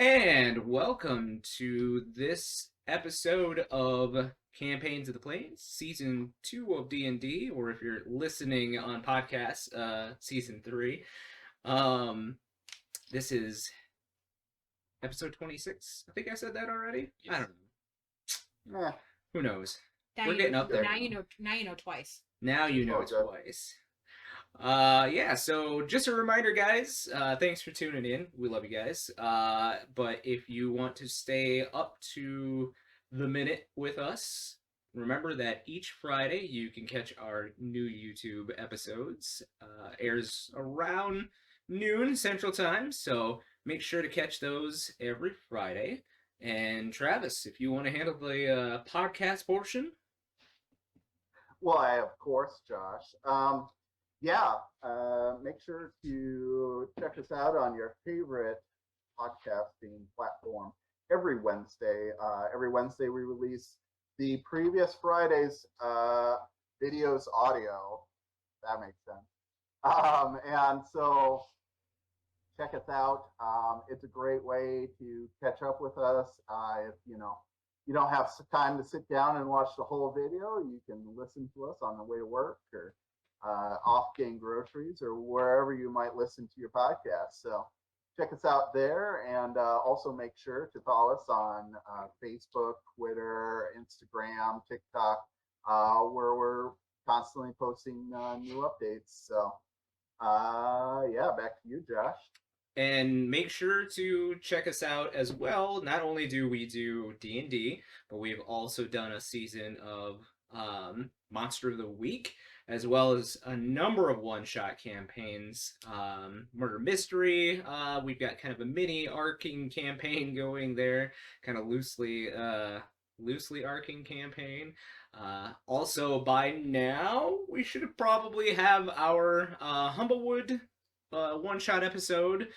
And welcome to this episode of Campaigns of the Plains, Season 2 of D&D, or if you're listening on podcasts, Season 3. This is episode 26. I think I said that already? Yes. I don't know. Who knows? Now We're getting up there. Now you know twice. Now you know Okay. twice. So just a reminder, guys, thanks for tuning in. We love you guys. But if you want to stay up to the minute with us, remember that each Friday you can catch our new YouTube episodes. Airs around noon Central Time, so make sure to catch those every Friday. And Travis, if you want to handle the podcast portion. Why, of course, Josh. Make sure to check us out on your favorite podcasting platform every Wednesday. Every Wednesday we release the previous Friday's videos audio. That makes sense. And so check us out. It's a great way to catch up with us. If you don't have time to sit down and watch the whole video, you can listen to us on the way to work or off getting groceries or wherever you might listen to your podcast. So check us out there, and also make sure to follow us on Facebook, Twitter, Instagram, TikTok, where we're constantly posting new updates. So back to you, Josh. And make sure to check us out as well. Not only do we do D&D, but we've also done a season of Monster of the Week, as well as a number of one-shot campaigns. Murder Mystery, we've got kind of a mini arcing campaign going there, kind of loosely arcing campaign. Also, by now, we should probably have our Humblewood one-shot episode.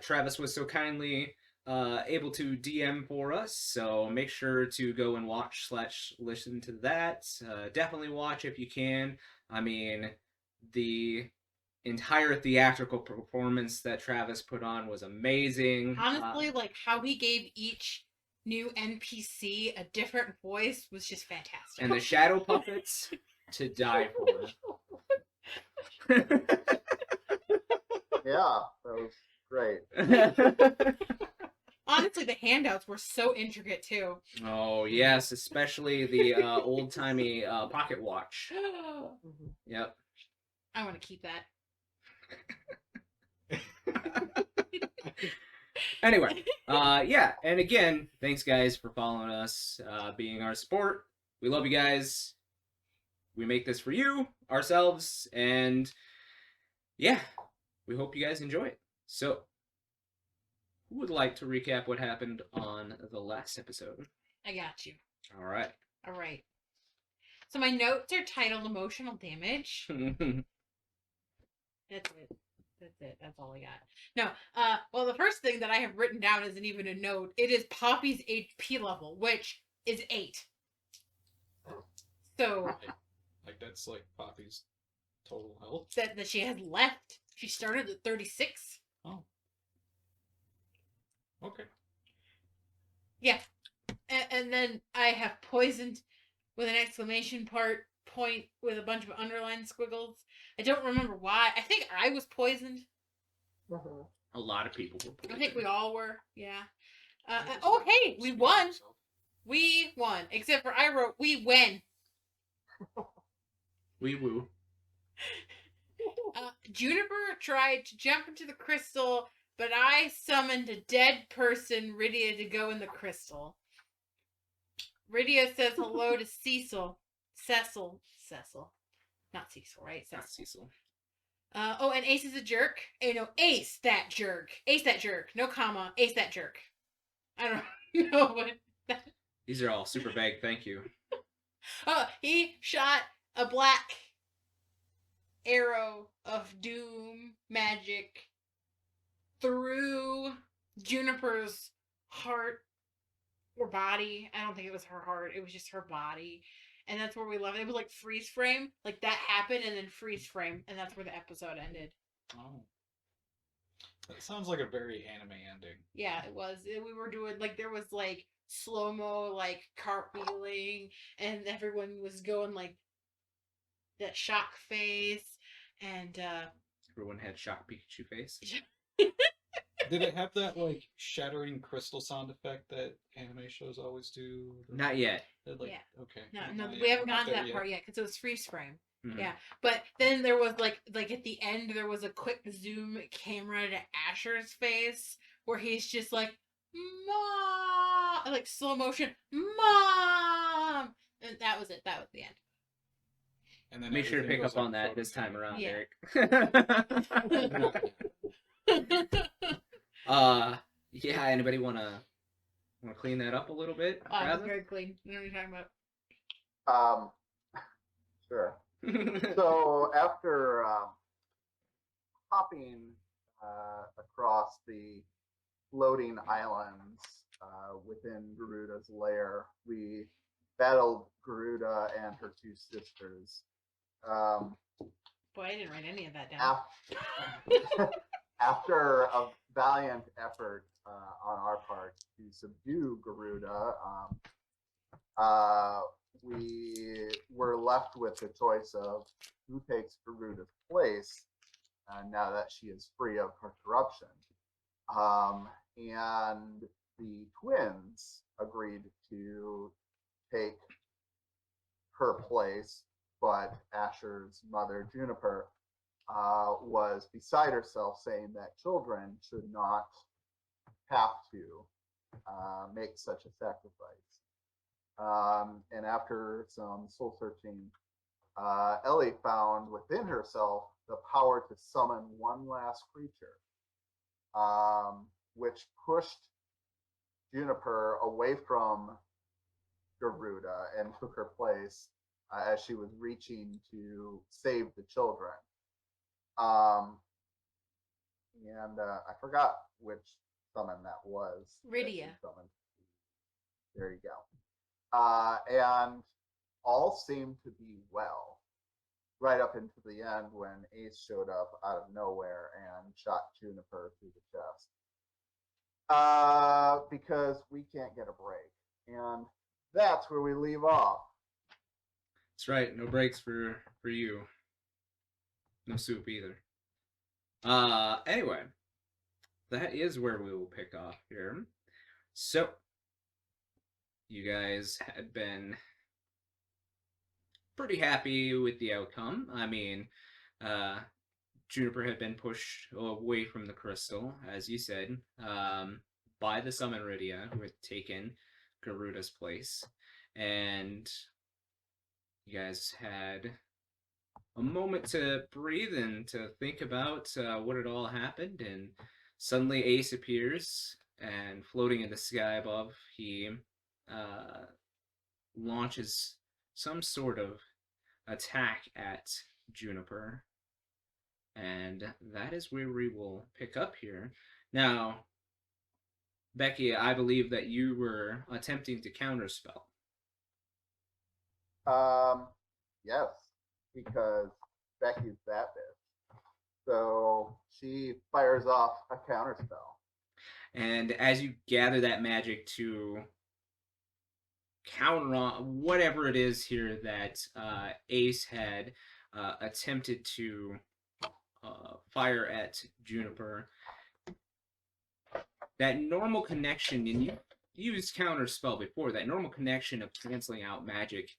Travis was so kindly able to DM for us, so make sure to go and watch/listen to that. Definitely watch if you can. I mean, the entire theatrical performance that Travis put on was amazing. Honestly, how he gave each new NPC a different voice was just fantastic. And the shadow puppets to die for. Yeah, that was great. Honestly, the handouts were so intricate too. Oh yes, especially the old-timey pocket watch. Yep. I want to keep that. Anyway, and again, thanks guys for following us, being our support. We love you guys. We make this for you, ourselves, and yeah, we hope you guys enjoy it. So, who would like to recap what happened on the last episode? I got you. All right. So my notes are titled Emotional Damage. That's it. That's all I got. No, well, the first thing that I have written down isn't even a note. It is Poppy's HP level, which is 8. So... that's like Poppy's total health? That she has left. She started at 36. Oh. Okay. Yeah. And then I have poisoned with an exclamation point with a bunch of underlined squiggles. I don't remember why. I think I was poisoned. A lot of people were poisoned. I think we all were. Yeah. Hey, we won. We won. Except for I wrote, we win. We woo. Juniper tried to jump into the crystal, but I summoned a dead person, Rydia, to go in the crystal. Rydia says hello to Cecil. Not Cecil, right? Cecil. Not Cecil. And Ace is a jerk. Ace that jerk. Ace that jerk. No comma. Ace that jerk. I don't know what. These are all super vague. Thank you. He shot a black arrow of doom magic through Juniper's heart or body. I don't think it was her heart. It was just her body. And that's where we left it. It was like freeze frame. Like that happened and then freeze frame. And that's where the episode ended. Oh. That sounds like a very anime ending. Yeah, it was. We were doing like there was like slow mo like cartwheeling, and everyone was going like that shock face, and Everyone had shock Pikachu face. Did it have that like shattering crystal sound effect that anime shows always do? Not yet. Like, Yeah. okay. No, Not we yet. haven't Not gotten to there that yet. part yet because it was freeze frame. Mhm. Yeah, but then there was like at the end there was a quick zoom camera to Asher's face where he's just like mom, like slow motion mom, and that was it. That was the end. And then Make sure to everything pick goes up on like that this time floating around, Yeah. Eric. Yeah. Anybody wanna clean that up a little bit? Oh, it was Razin? very clean. You know what you're talking Sure. So after hopping across the floating islands within Garuda's lair, we battled Garuda and her two sisters. about. Boy, I didn't write any of that down. After a valiant effort on our part to subdue Garuda, we were left with the choice of who takes Garuda's place now that she is free of her corruption. And the twins agreed to take her place, but Asher's mother, Juniper, was beside herself, saying that children should not have to make such a sacrifice. And after some soul searching, Ellie found within herself the power to summon one last creature, which pushed Juniper away from Garuda and took her place as she was reaching to save the children. And I forgot which summon that was. Rydia. There you go. And all seemed to be well, right up into the end when Ace showed up out of nowhere and shot Juniper through the chest. Because we can't get a break. And that's where we leave off. That's right. No breaks for you. No soup either. Anyway, that is where we will pick off here. So, you guys had been pretty happy with the outcome. I mean, Juniper had been pushed away from the crystal, as you said, by the Summon Rydia, who had taken Garuda's place. And you guys had a moment to breathe and to think about what had all happened. And suddenly Ace appears, and floating in the sky above, he launches some sort of attack at Juniper. And that is where we will pick up here. Now, Becky, I believe that you were attempting to counterspell. Yes, because Becky's that bitch. So she fires off a counterspell. And as you gather that magic to counter on whatever it is here that Ace had attempted to fire at Juniper, that normal connection, and you used counterspell before, that normal connection of canceling out magic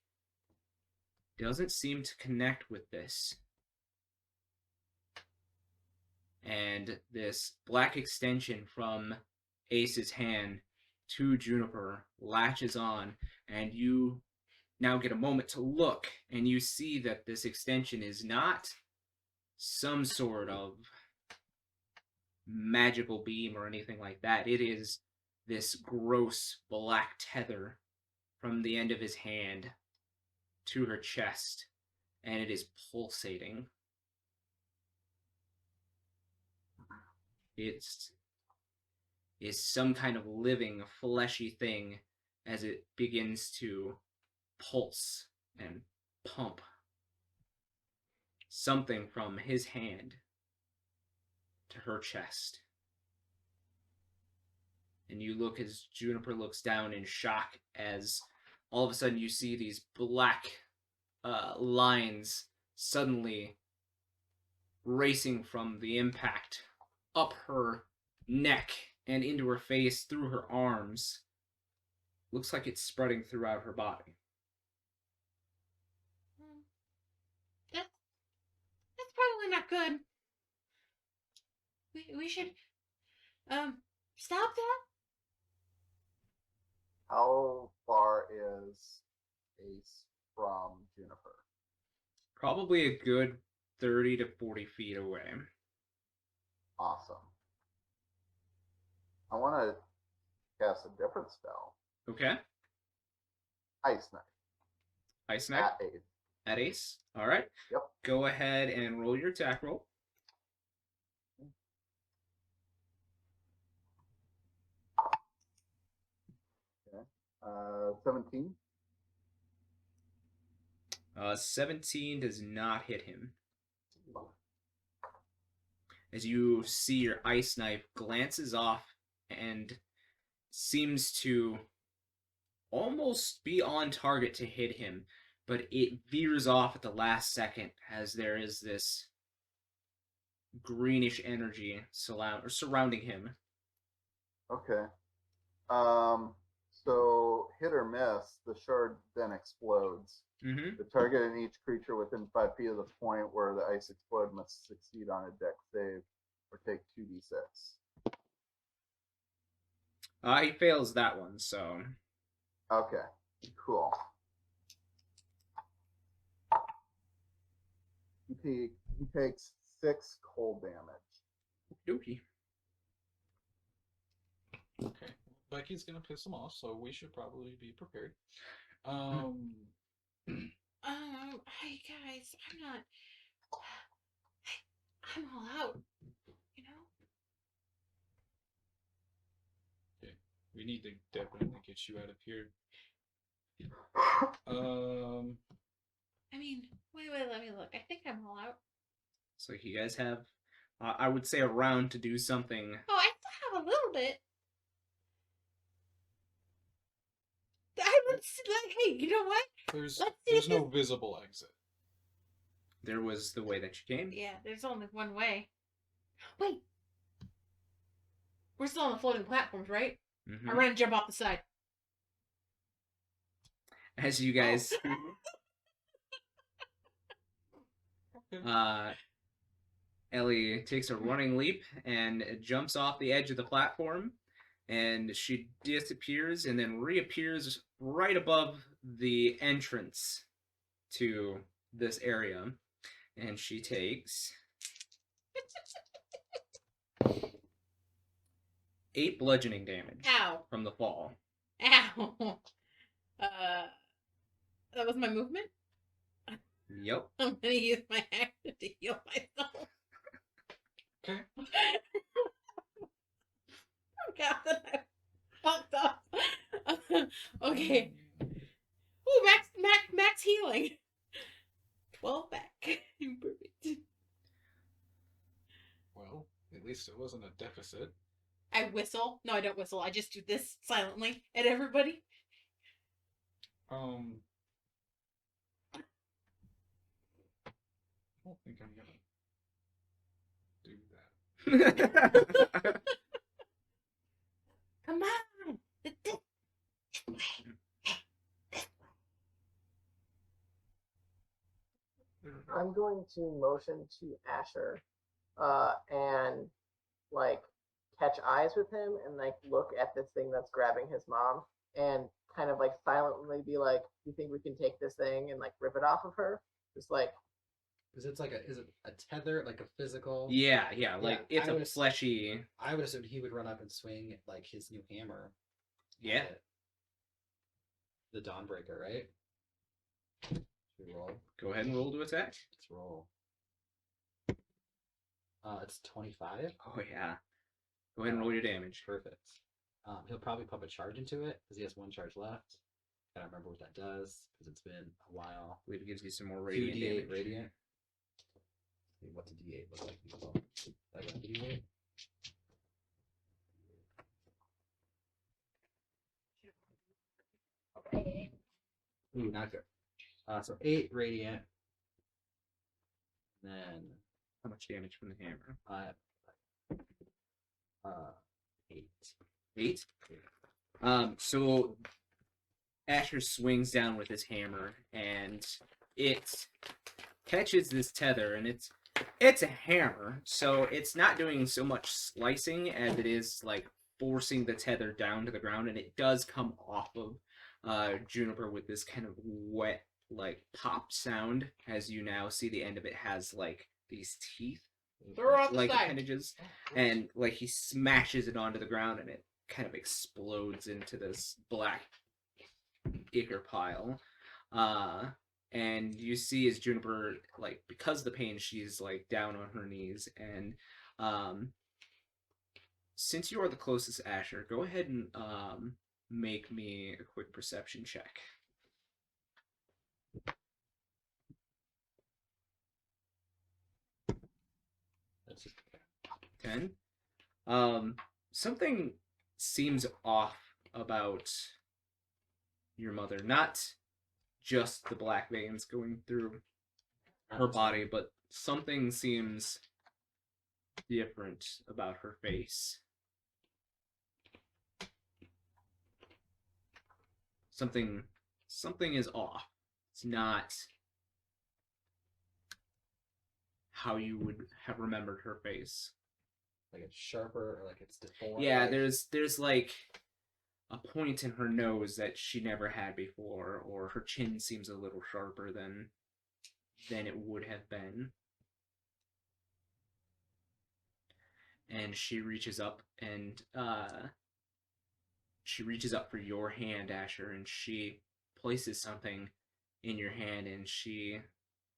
doesn't seem to connect with this. And this black extension from Ace's hand to Juniper latches on, and you now get a moment to look, and you see that this extension is not some sort of magical beam or anything like that. It is this gross black tether from the end of his hand to her chest, and it is pulsating. It's some kind of living, fleshy thing as it begins to pulse and pump something from his hand to her chest. and you look as Juniper looks down in shock as all of a sudden you see these black lines suddenly racing from the impact up her neck and into her face, through her arms. Looks like it's spreading throughout her body. That's probably not good. We should stop that. How far is Ace from Juniper? Probably a good 30 to 40 feet away. Awesome. I want to cast a different spell. Okay. Ice Knife. Ice Knife At Ace. at Ace. All right. Yep. Go ahead and roll your attack roll. Okay. 17. 17 does not hit him. As you see your ice knife glances off and seems to almost be on target to hit him, but it veers off at the last second as there is this greenish energy surrounding him. Okay. So hit or miss, the shard then explodes. Mm-hmm. The target and each creature within 5 feet of the point where the ice explode must succeed on a dex save or take 2d6. He fails that one, so Okay, cool. He takes 6 cold damage. dookie. Okay. Becky's gonna piss him off, so we should probably be prepared. Hey guys, I'm all out. You know. Okay. We need to definitely get you out of here. I mean, wait, let me look. I think I'm all out. So you guys have, I would say, a round to do something. Oh, I still have a little bit. I would like, hey, you know what? Let's see There's if no visible exit. There was the way that you came. Yeah, there's only one way. Wait. We're still on the floating platforms, right? Mm-hmm. I run and jump off the side. As you guys, Ellie takes a running leap and jumps off the edge of the platform, and she disappears and then reappears right above the entrance to this area, and she takes 8 bludgeoning damage Ow. from the fall. Ow. That was my movement? Yep. I'm gonna use my action to heal myself. Okay. God, that I fucked up. Okay. Ooh, max healing. 12 back. Perfect. Well, at least it wasn't a deficit. I whistle. No, I don't whistle. I just do this silently at everybody. I don't think I'm gonna do that. Come on. I'm going to motion to Asher, and like catch eyes with him and like look at this thing that's grabbing his mom and kind of like silently be like, "You think we can take this thing and like rip it off of her?" Just like, Because it's like is it a tether, like a physical? Yeah, like Yeah, it's I a would- fleshy. I would assume he would run up and swing like his new hammer. Yeah. at it. The Dawnbreaker, right? Should we roll? Go ahead and roll to attack. Let's roll. It's 25. Oh yeah. Go ahead and roll your damage. Perfect. He'll probably pump a charge into it because he has 1 charge left. I don't remember what that does because it's been a while. I believe it gives you some more radiant 2d8 damage. radiant. What's a d8 look like? I got a d8. Ooh, not good. So 8 radiant. Then How much damage from the hammer? 8. 8. So Asher swings down with his hammer, and it catches this tether, and it's a hammer, so it's not doing so much slicing as it is like forcing the tether down to the ground, and it does come off of Juniper with this kind of wet, like pop sound, as you now see the end of it has like these teeth, Throw her off the like side. appendages, and like he smashes it onto the ground, and it kind of explodes into this black ichor pile. And you see as Juniper, like, because of the pain, she's like down on her knees, and since you are the closest, Asher, go ahead and make me a quick perception check. That's just 10. Something seems off about your mother. Not just the black veins going through her body, but something seems different about her face. Something is off. It's not how you would have remembered her face. like it's sharper or like it's deformed. Yeah, like, there's like a point in her nose that she never had before, or her chin seems a little sharper than it would have been. And she reaches up and she reaches up for your hand, Asher, and she places something in your hand, and she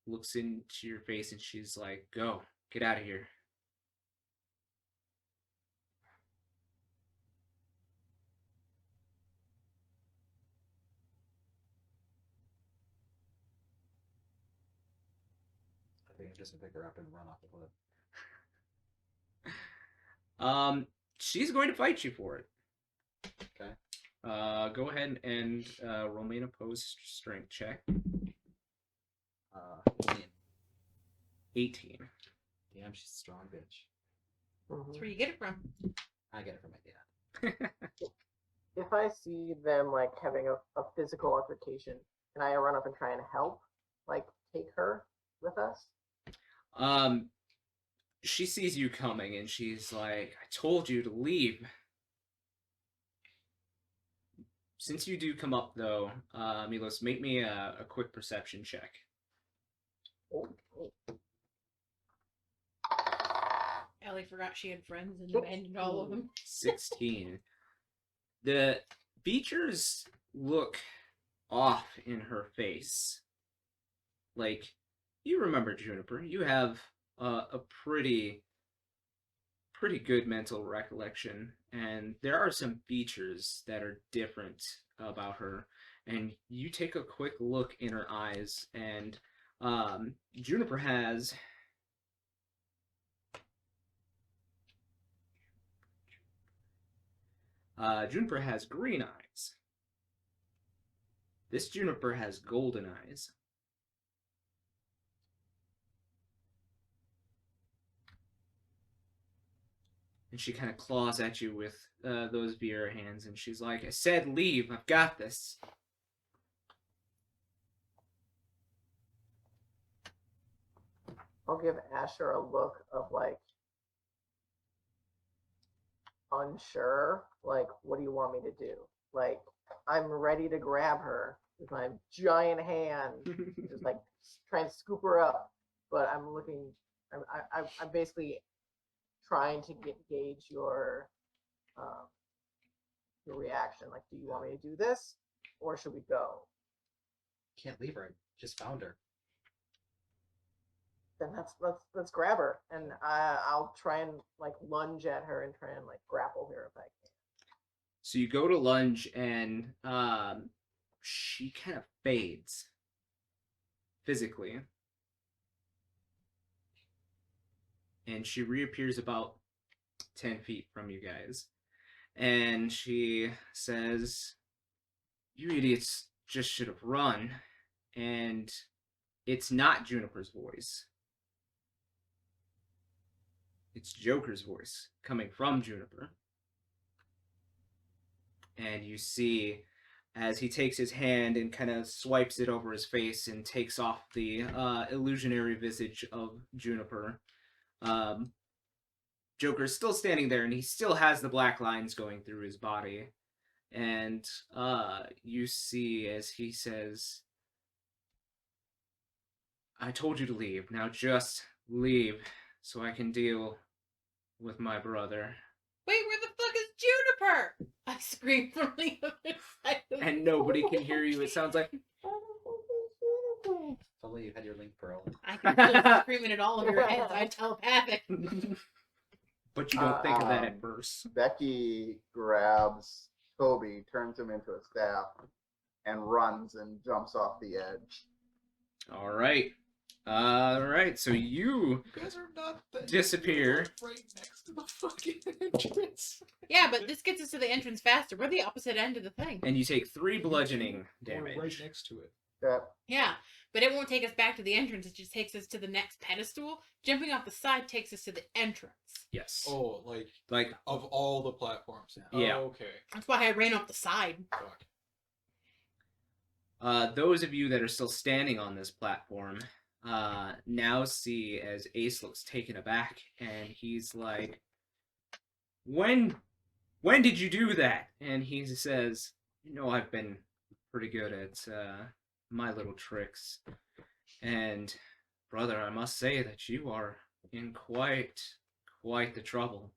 looks into your face and she's like, "Go, get out of here." I think I'm just gonna pick her up and run off the cliff. She's going to fight you for it. Okay. Go ahead and roll me an opposed strength check. 18. 18. Damn, she's a strong bitch. That's where you get it from. I get it from my dad. If I see them like having a physical altercation, can I run up and try and help, like take her with us? She sees you coming and she's like, "I told you to leave." Since you do come up though, Milos, make me a quick perception check. Oh, Ellie forgot she had friends and abandoned all of them. 16. The features look off in her face. Like, you remember Juniper. You have a pretty good mental recollection, and there are some features that are different about her. And you take a quick look in her eyes, and Juniper has green eyes. This Juniper has golden eyes. And she kind of claws at you with those Vera hands, and she's like, "I said leave, I've got this." I'll give Asher a look of like unsure. Like, what do you want me to do? Like, I'm ready to grab her with my giant hand, just like trying to scoop her up. But I'm looking. I'm basically trying to gauge your reaction. Like, do you want me to do this, or should we go? Can't leave her. I just found her. Then let's grab her, and I'll try and like lunge at her and try and like grapple her if I can. So you go to lunge, and she kind of fades physically. And she reappears about 10 feet from you guys. And she says, "You idiots just should have run. And it's not Juniper's voice. It's Joker's voice coming from Juniper. And you see, as he takes his hand and kind of swipes it over his face and takes off the illusionary visage of Juniper, Joker's still standing there, and he still has the black lines going through his body. And you see as he says, I told you to leave. Now just leave so I can deal with my brother. Wait, where the fuck is Juniper? I scream from the other side of the And nobody can hear you. It sounds like... If only you had your link pearl. I can still screaming at all of your heads. I'm telepathic. But you don't think of that at first. Becky grabs Toby, turns him into a staff, and runs and jumps off the edge. Alright, so you guys are not disappear. Right next to the fucking entrance. Yeah, but this gets us to the entrance faster. We're the opposite end of the thing. And you take 3 bludgeoning We're damage. right next to it. That Yeah, but it won't take us back to the entrance. It just takes us to the next pedestal. Jumping off the side takes us to the entrance. Yes. Oh, Like, of all the platforms. Yeah. Oh, okay. That's why I ran off the side. Fuck. those of you that are still standing on this platform now see as Ace looks taken aback, and he's like, when did you do that? And he says, I've been pretty good at my little tricks. And brother, I must say that you are in quite the trouble.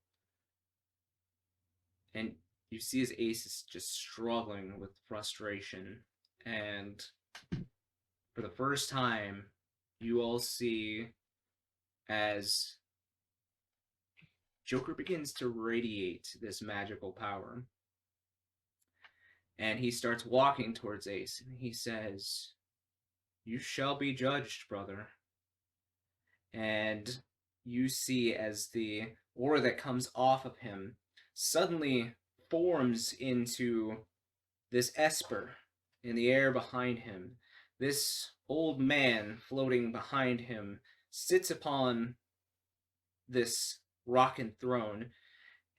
And you see as Ace is just struggling with frustration. And for the first time, you all see as Joker begins to radiate this magical power. And he starts walking towards Ace, and he says, you shall be judged, brother. And you see as the aura that comes off of him suddenly forms into this Esper in the air behind him. This old man floating behind him sits upon this rocking throne,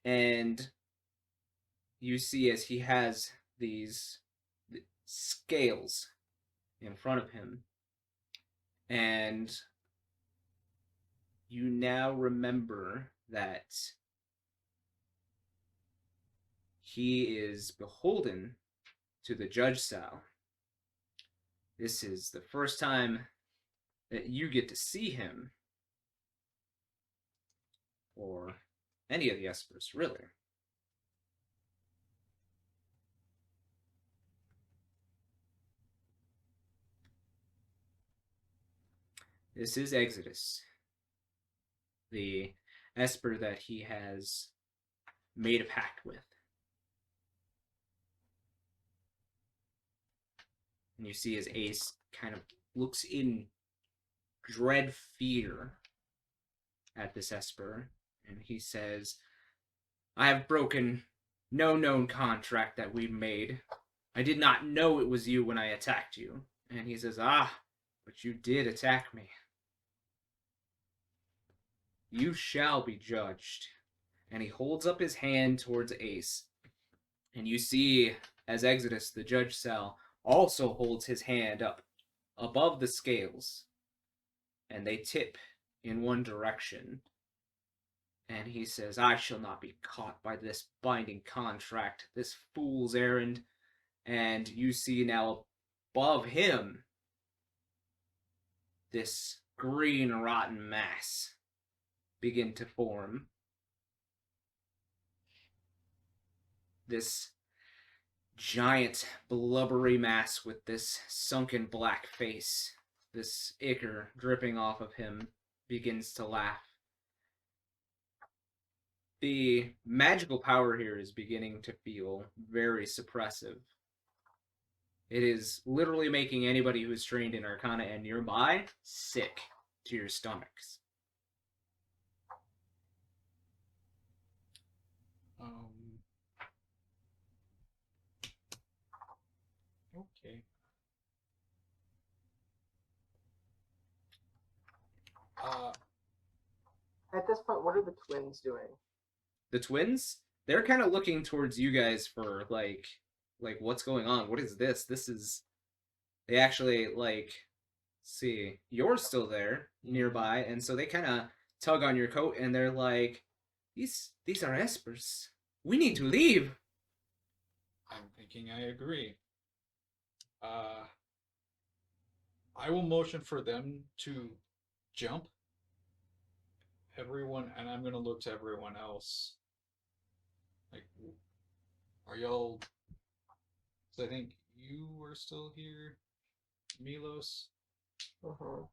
and you see as he has these scales in front of him, and you now remember that he is beholden to the Judge Sal. This is the first time that you get to see him, or any of the Espers, really. This is Exodus, the Esper that he has made a pact with. And you see as Ace kind of looks in dread fear at this Esper, and he says, I have broken no known contract that we made. I did not know it was you when I attacked you. And he says, but you did attack me. You shall be judged. And he holds up his hand towards Ace. And you see, as Exodus, the Judge Sal, also holds his hand up above the scales. And they tip in one direction. And he says, I shall not be caught by this binding contract, this fool's errand. And you see now above him this green rotten mass begin to form. This giant blubbery mass with this sunken black face, this ichor dripping off of him, begins to laugh. The magical power here is beginning to feel very suppressive. It is literally making anybody who is trained in Arcana and nearby sick to your stomachs. Okay. this point, what are the twins doing? The twins, they're kind of looking towards you guys for like what's going on? What is this? This is. They actually like see you're still there nearby, and so they kind of tug on your coat, and they're like, these are espers. We need to leave. I'm thinking I agree. I will motion for them to jump. Everyone, and I'm gonna look to everyone else. Like, are y'all? So I think you are still here, Milos. Mm-hmm.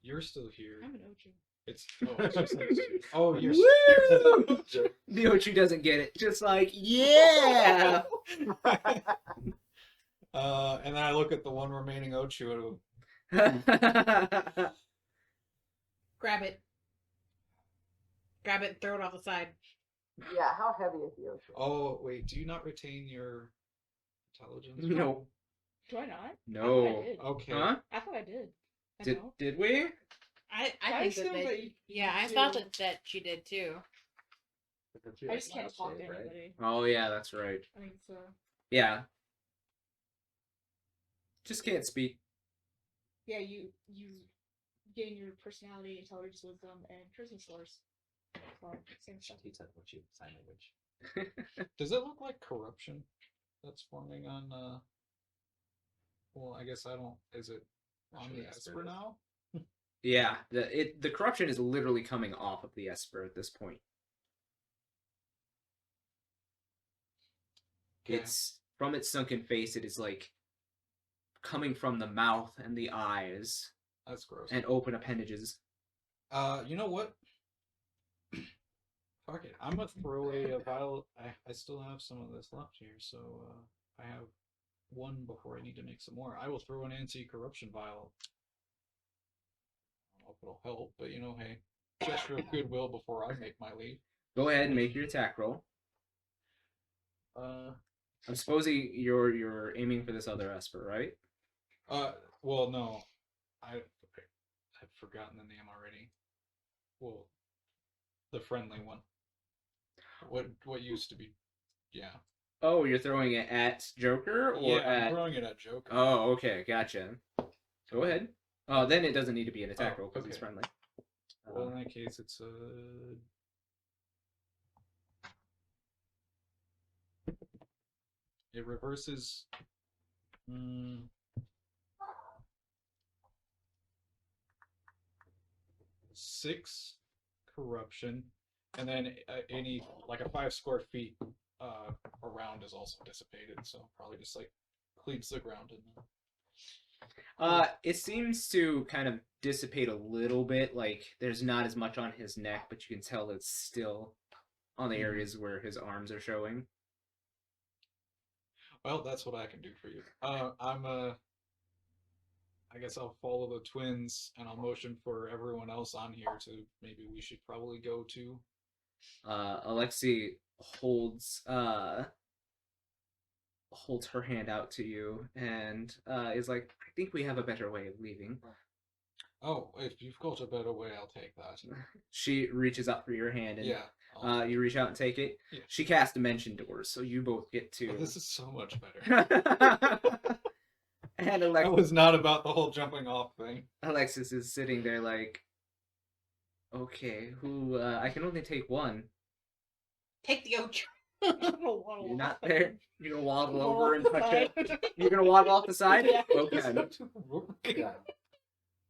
You're still here. I'm an Ocho. It's just those two. Oh, you're. Woo! The Ochu doesn't get it. Just like, yeah. And then I look at the one remaining Ochu. Grab it. Grab it and throw it off the side. Yeah, how heavy is the ocean? Oh wait, do you not retain your intelligence? No. Do I not? No. I did. Okay. Huh? I thought I did. I Did don't. did we? I I think assume that that you yeah, I do. thought that she did too. I just can't talk to anybody. Oh yeah, that's right. I think so. Yeah. Just can't speak. Yeah, you gain your personality, intelligence, wisdom, and charisma scores. So, same stuff. He said what you sign language. Does it look like corruption that's forming on? Well, I guess I don't. Is it on Sure, the that's Esper where it is. now? Yeah, the corruption is literally coming off of the Esper at this point. Okay. It's from its sunken face. It is like coming from the mouth and the eyes That's gross. and open appendages. You know what? Fuck it. I'm gonna throw away a vial. I still have some of this left here, so I have one before I need to make some more. I will throw an anti-corruption vial. I don't know if it'll help, but you know, hey, gesture of goodwill before I make my leave. Go ahead and make your attack roll. I'm supposing you're aiming for this other Esper, right? Well, no, I've forgotten the name already. Well, the friendly one. What used to be, yeah. Oh, you're throwing it at Joker or Yeah, I'm at? throwing it at Joker. Oh, okay, gotcha. Go ahead. Oh, then it doesn't need to be an attack Oh, roll because it's okay. friendly. Well, in that case, it's it reverses. 6 corruption, and then any like a 5 square feet around is also dissipated. So probably just like cleans the ground in there. It seems to kind of dissipate a little bit. Like there's not as much on his neck, but you can tell it's still on the areas where his arms are showing. Well, that's what I can do for you. I guess I'll follow the twins, and I'll motion for everyone else on here to maybe we should probably go to. Alexi holds her hand out to you and is like, I think we have a better way of leaving. Oh, if you've got a better way, I'll take that. She reaches up for your hand and Yeah. you reach out and take it. Yeah. She casts Dimension Doors, so you both get to. Oh, this is so much better. And That was not about the whole jumping off thing. Alexis is sitting there like, okay, who? I can only take one. Take the Ocho. You're not there. You're gonna waddle over and touch it. You're gonna waddle off the side. Yeah. Okay.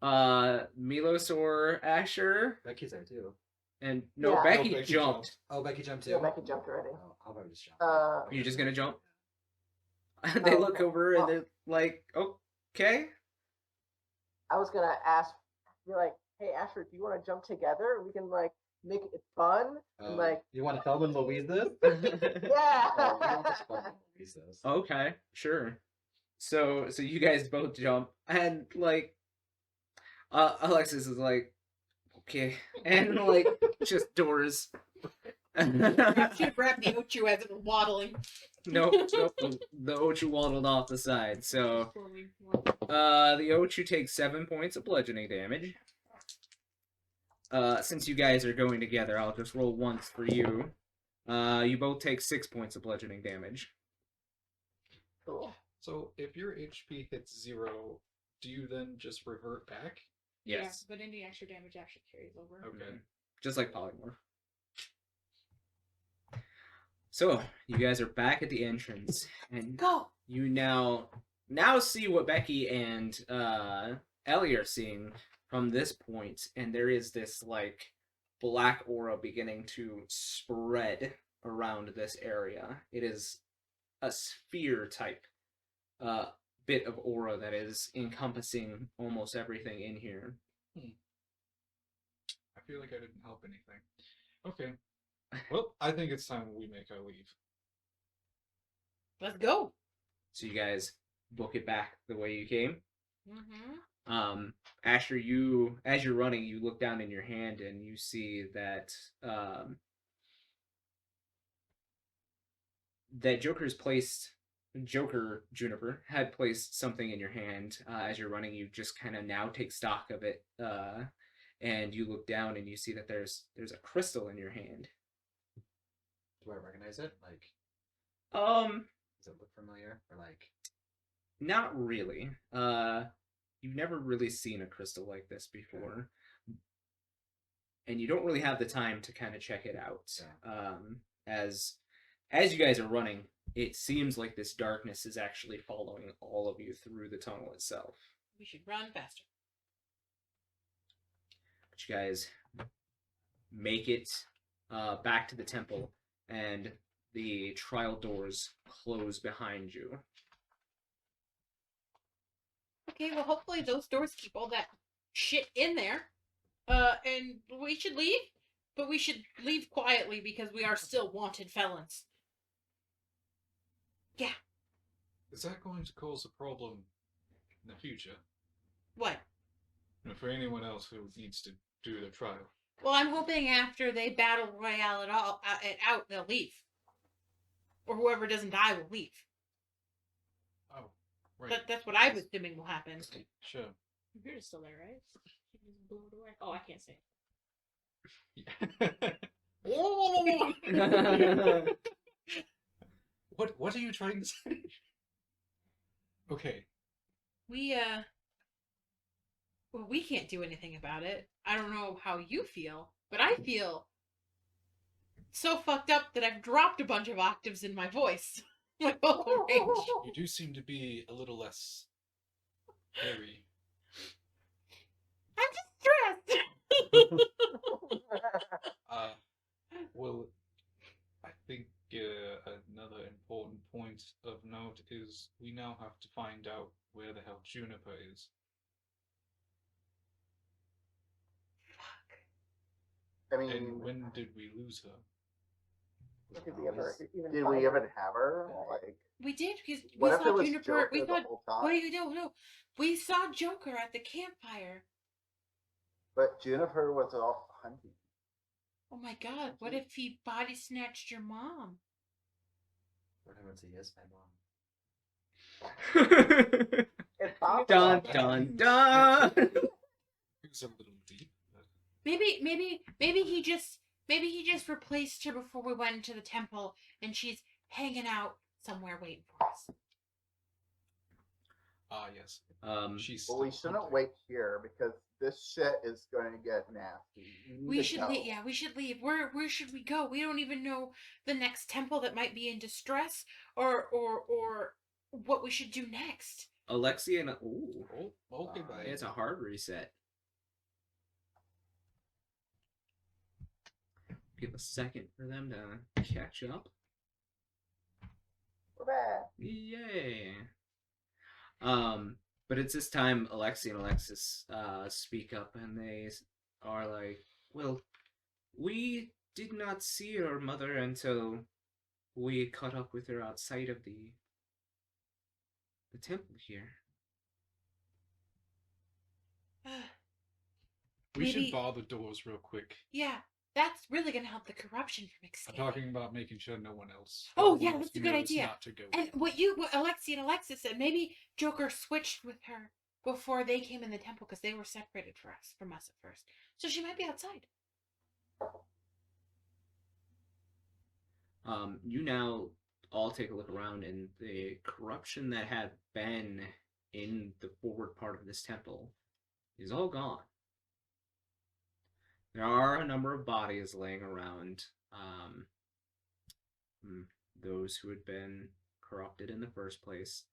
Yeah, Milos or Asher, Becky's there too. and no, Yeah. Becky, No, Becky jumped. Oh, Becky jumped too. Yeah, Becky jumped already. Oh, I'll probably just jump. Are you just gonna jump? They look over and they're like, okay. I was gonna ask, be like, hey Asher, do you want to jump together? We can like make it fun. And, like, You want to film and Louise this? yeah. Oh, we don't just fucking Louise this. Okay, sure. So you guys both jump and like Alexis is like, okay, and like just doors. Should grab the Ocho as it was waddling. Nope, the Ochu waddled off the side. So the Ochu takes 7 points of bludgeoning damage. since you guys are going together, I'll just roll once for you. You both take 6 points of bludgeoning damage. Cool. So if your HP hits 0, do you then just revert back? Yes. Yeah, but any extra damage actually carries over. Okay. Just like polymorph. So, you guys are back at the entrance, and Go. you now see what Becky and Ellie are seeing from this point, and there is this like black aura beginning to spread around this area. It is a sphere type bit of aura that is encompassing almost everything in here. I feel like I didn't help anything. Okay. Well, I think it's time we make our leave. Let's go. So you guys book it back the way you came. Mm-hmm. Asher, as you're running, you look down in your hand and you see that that Joker Juniper had placed something in your hand. As you're running, you just kind of now take stock of it, and you look down and you see that there's a crystal in your hand. Do I recognize it? Like, does it look familiar? Or like, Not really. You've never really seen a crystal like this before. And you don't really have the time to kind of check it out. As you guys are running, it seems like this darkness is actually following all of you through the tunnel itself. We should run faster. But you guys make it back to the temple, and the trial doors close behind you. Okay, well, hopefully those doors keep all that shit in there. And we should leave, but we should leave quietly because we are still wanted felons. Yeah. Is that going to cause a problem in the future? What? For anyone else who needs to do their trial? Well, I'm hoping after they battle royale it out, they'll leave. Or whoever doesn't die will leave. Oh, right. That's what I'm assuming will happen. Sure. Computer's still there, right? You just blew it away. Oh, I can't say. What are you trying to say? Okay. Well, we can't do anything about it. I don't know how you feel, but I feel so fucked up that I've dropped a bunch of octaves in my voice. My vocal range. You do seem to be a little less hairy. I'm just stressed. Well, I think another important point of note is we now have to find out where the hell Juniper is. I mean, And when did we lose her? Did we ever even did find we her? even have her? Like, We did because we what if it saw was Juniper. Joker We the thought. whole time? What do you don't know? We saw Joker at the campfire. But Juniper was off hunting. Oh my god! What if he body snatched your mom? what happens to yes, my mom? It's possible. Dun dun dun. It was a little deep. But... Maybe he just replaced her before we went into the temple, and she's hanging out somewhere waiting for us. Ah, yes. She's. Well, we still shouldn't hunting. wait here because this shit is going to get nasty. We should go. leave. Yeah, we should leave. Where should we go? We don't even know the next temple that might be in distress, or what we should do next. Alysia and ooh, Oh, okay, bye. it's a hard reset. Give a second for them to catch up. We're back. Yay. But it's this time Alysia and Alexis speak up, and they are like, well, we did not see your mother until we caught up with her outside of the temple here. We Maybe- should bar the doors real quick. Yeah, that's really gonna help the corruption from I'm escaping. talking about making sure no one else. Oh, no yeah, one else that's a good knows idea. Not to go. And what Alexia and Alexis said, maybe Joker switched with her before they came in the temple because they were separated from us at first. So she might be outside. You now all take a look around, and the corruption that had been in the forward part of this temple is all gone. There are a number of bodies laying around, those who had been corrupted in the first place.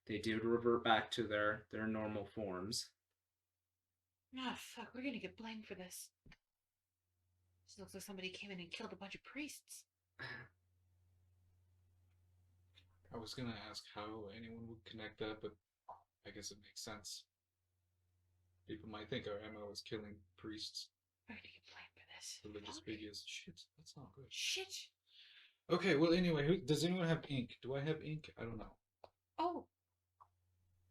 They did revert back to their normal forms. Oh, fuck, we're gonna get blamed for this. This looks like somebody came in and killed a bunch of priests. I was gonna ask how anyone would connect that, but I guess it makes sense. People might think our MO is killing priests, We're gonna get blamed for this. religious figures. Shit, that's not good. Shit! Okay, well, anyway, does anyone have ink? Do I have ink? I don't know. Oh!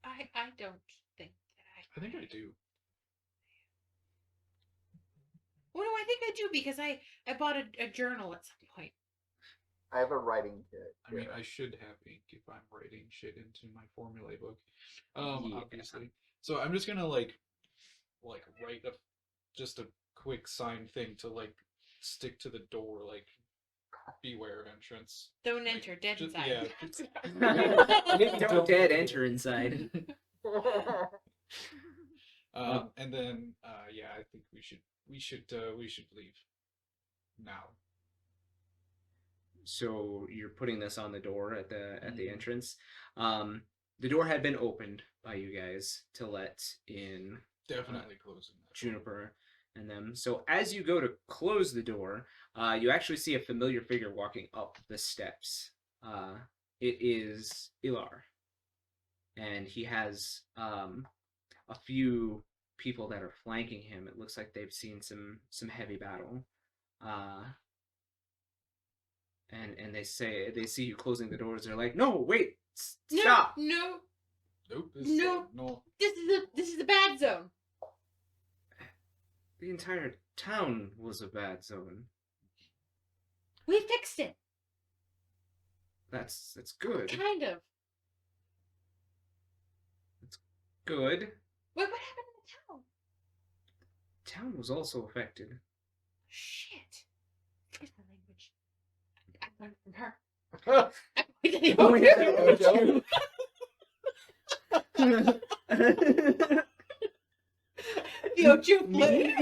I don't think that I think I do. Well, no, I think I do because I bought a journal at some point. I have a writing kit. I mean, here. I should have ink if I'm writing shit into my formulae book. Yeah. Obviously. So I'm just gonna like write just a quick sign thing to like stick to the door, like beware entrance. Don't Like, enter, dead just- inside. Yeah. Don't dead enter inside. And then yeah, I think we should leave now. So you're putting this on the door at the entrance. The door had been opened by you guys to let in Definitely closing that. Juniper and them. So as you go to close the door, you actually see a familiar figure walking up the steps. It is Ilar, and he has a few people that are flanking him. It looks like they've seen some heavy battle. And they see you closing the doors. They're like, "No, wait, stop!" No, Nope. No. This is the bad zone. The entire town was a bad zone. We fixed it. That's good. Kind of. Good. Wait, what happened in the town? Town was also affected. Shit. Excuse my language. I learned from her. I pointed at you. The Ochu flip.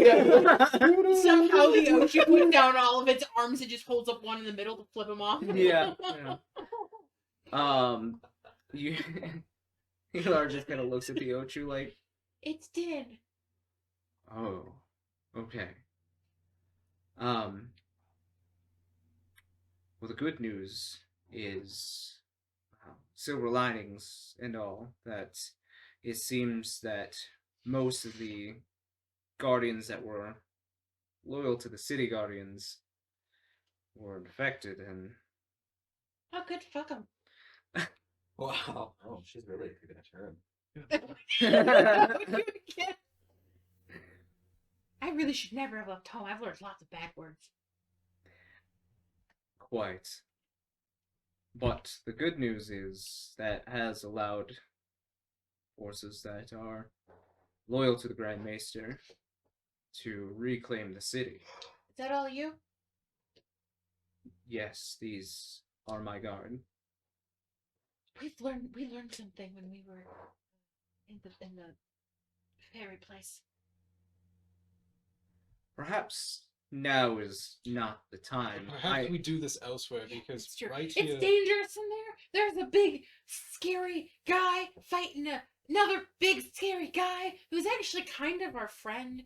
Somehow the Ochu puts down all of its arms and just holds up one in the middle to flip him off. Yeah. You Ilar just kind of looks at the Ochu like, It's dead. "Oh, okay." Well, the good news is silver linings and all, that it seems that most of the guardians that were loyal to the city guardians were infected, and Oh, good. Fuck him. Wow. Oh, she's really taking a turn. I really should never have left home. I've learned lots of bad words. quite. But the good news is that has allowed forces that are loyal to the Grand Maester to reclaim the city. Is that all you? Yes, these are my guard. We learned something when we were in the fairy place. Perhaps now is not the time. Perhaps we do this elsewhere because It's true. right It's here. dangerous in there. There's a big, scary guy fighting another big, scary guy who's actually kind of our friend.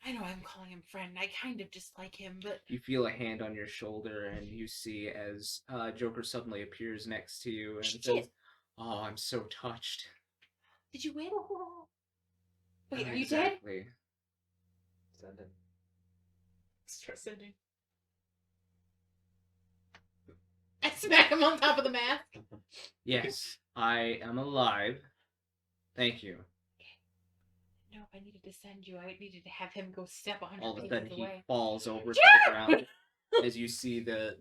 I know I'm calling him friend. I kind of dislike him, but You feel a hand on your shoulder, and you see as Joker suddenly appears next to you and Shit. says, "Oh, I'm so touched." did you win? Wait, are you dead? Exactly. Send him. Start sending. I smack him on top of the mask. Yes, I am alive. Thank you. No, if I needed to send you, I needed to have him go step 100 All of a paces sudden, he away. falls over to the ground as you see the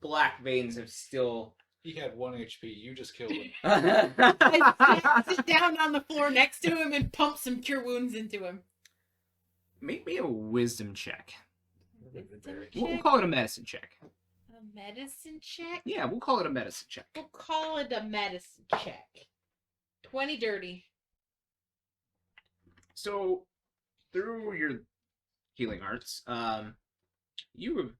black veins have still He had 1 HP. You just killed him. I sit down on the floor next to him and pump some cure wounds into him. Make me a wisdom check. Wisdom We'll check? call it a medicine check. A medicine check? Yeah, we'll call it a medicine check. We'll call it a medicine check. 20 dirty. So, through your healing arts, you have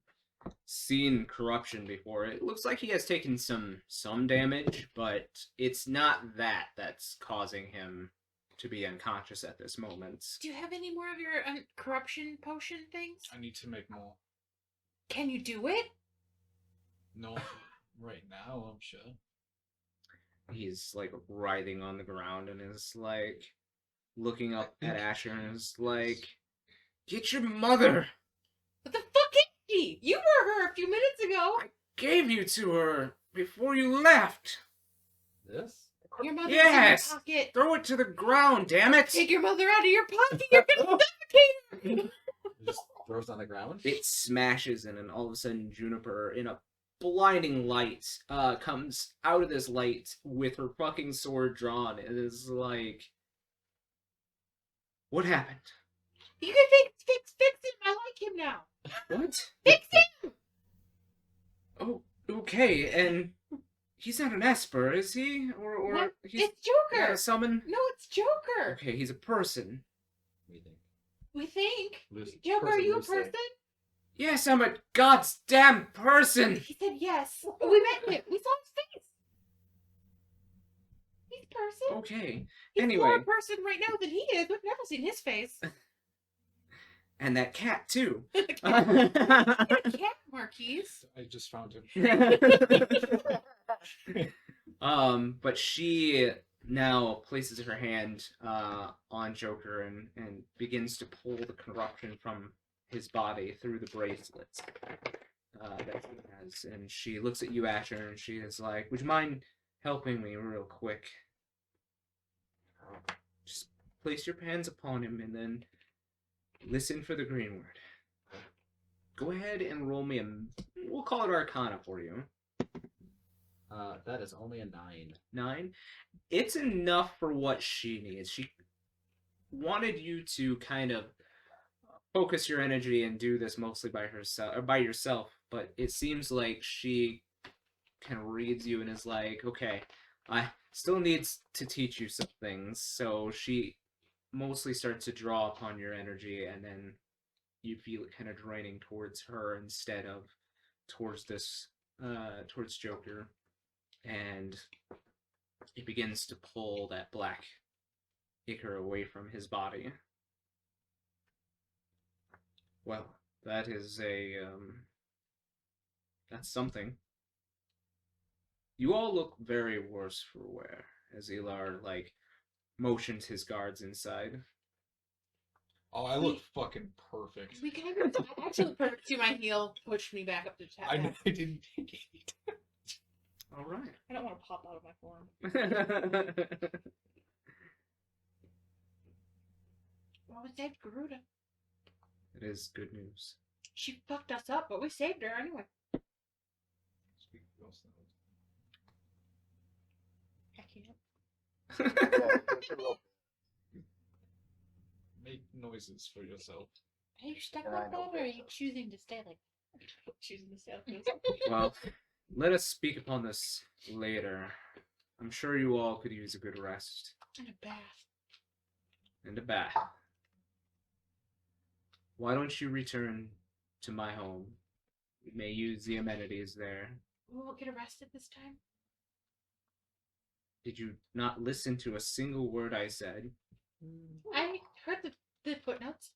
seen corruption before. It looks like he has taken some damage, but it's not that's causing him to be unconscious at this moment. Do you have any more of your corruption potion things? I need to make more. Can you do it? No, right now, I'm sure. He's like writhing on the ground and is like looking up at Asher and is like, "Get your mother! What the fuck is she? You were her a few minutes ago. I gave you to her before you left. This? Your mother's Yes! in your pocket. Throw it to the ground, damn it!" Take your mother out of your pocket. You're gonna suffocate her. It just throws on the ground? It smashes and then all of a sudden Juniper, in a blinding light, comes out of this light with her fucking sword drawn. It is like, what happened? You can fix him. I like him now. What? Fix him. Oh, okay, and he's not an Esper, is he? Or No, he's it's not Joker. a summon? No, it's Joker. Okay, he's a person. What do you think? We think. Loose, Joker, are you a loosely. person? Yes, I'm a goddamn person! He said yes. We met him. We saw his face. He's a person. Okay, He's anyway. more a person right now than he is. We've never seen his face. And that cat, too. You're a cat, Marquies. I just found him. But she now places her hand on Joker and begins to pull the corruption from his body through the bracelets that he has. And she looks at you, Asher, and she is like, "Would you mind helping me real quick? Just place your hands upon him and then listen for the green word. Go ahead and roll me we'll call it Arcana for you. That is only a 9. 9. It's enough for what she needs. She wanted you to kind of focus your energy and do this mostly by herself or by yourself, but it seems like she kind of reads you and is like, okay, I still needs to teach you some things. So she mostly starts to draw upon your energy, and then you feel it kind of draining towards her instead of towards this towards Joker. And it begins to pull that black ichor away from his body. Well, that is that's something. You all look very worse for wear, as Elar, motions his guards inside. Oh, I look fucking perfect. We can actually perfect to my heel pushed me back up to I chat. know I didn't take it. All right. I don't want to pop out of my form. Well, we saved Garuda. It is good news. She fucked us up, but we saved her anyway. I can't. Make noises for yourself. Are you stuck And I like know that, or are this. you choosing to stay like Choosing to stay up this. Well, let us speak upon this later. I'm sure you all could use a good rest in a bath? and a bath. Why don't you return to my home? We may use the amenities there. We won't get arrested this time. Did you not listen to a single word I said? I heard the footnotes.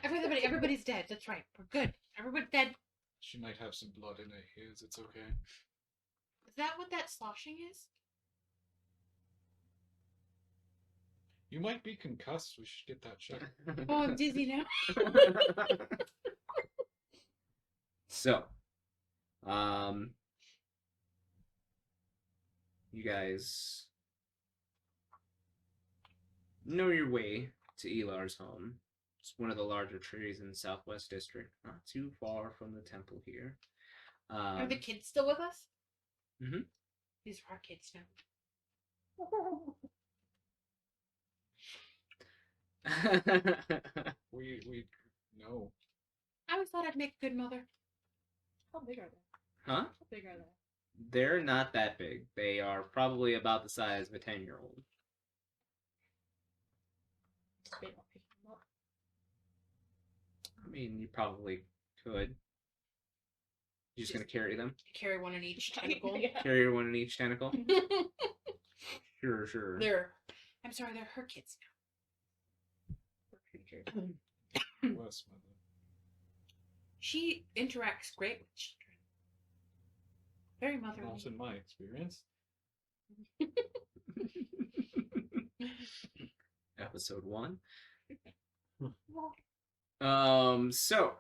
Everybody's dead. That's right. We're good. Everybody's dead. She might have some blood in her ears. It's okay. Is that what that sloshing is? You might be concussed. We should get that checked. Oh, I'm dizzy now. So, you guys know your way to Elar's home. It's one of the larger trees in the Southwest District, not too far from the temple here. Are the kids still with us? Mhm. These are our kids now. We no. I always thought I'd make a good mother. How big are they? Huh? How big are they? They're not that big. They are probably about the size of a 10-year-old. Debate on picking them up. I mean, you probably could. You're just gonna carry them? Carry one in each tentacle. Yeah. Carry one in each tentacle? Sure. I'm sorry, they're her kids Poor creature. Bless mother. She interacts great with children. Very motherly. Not in my experience. Episode 1. So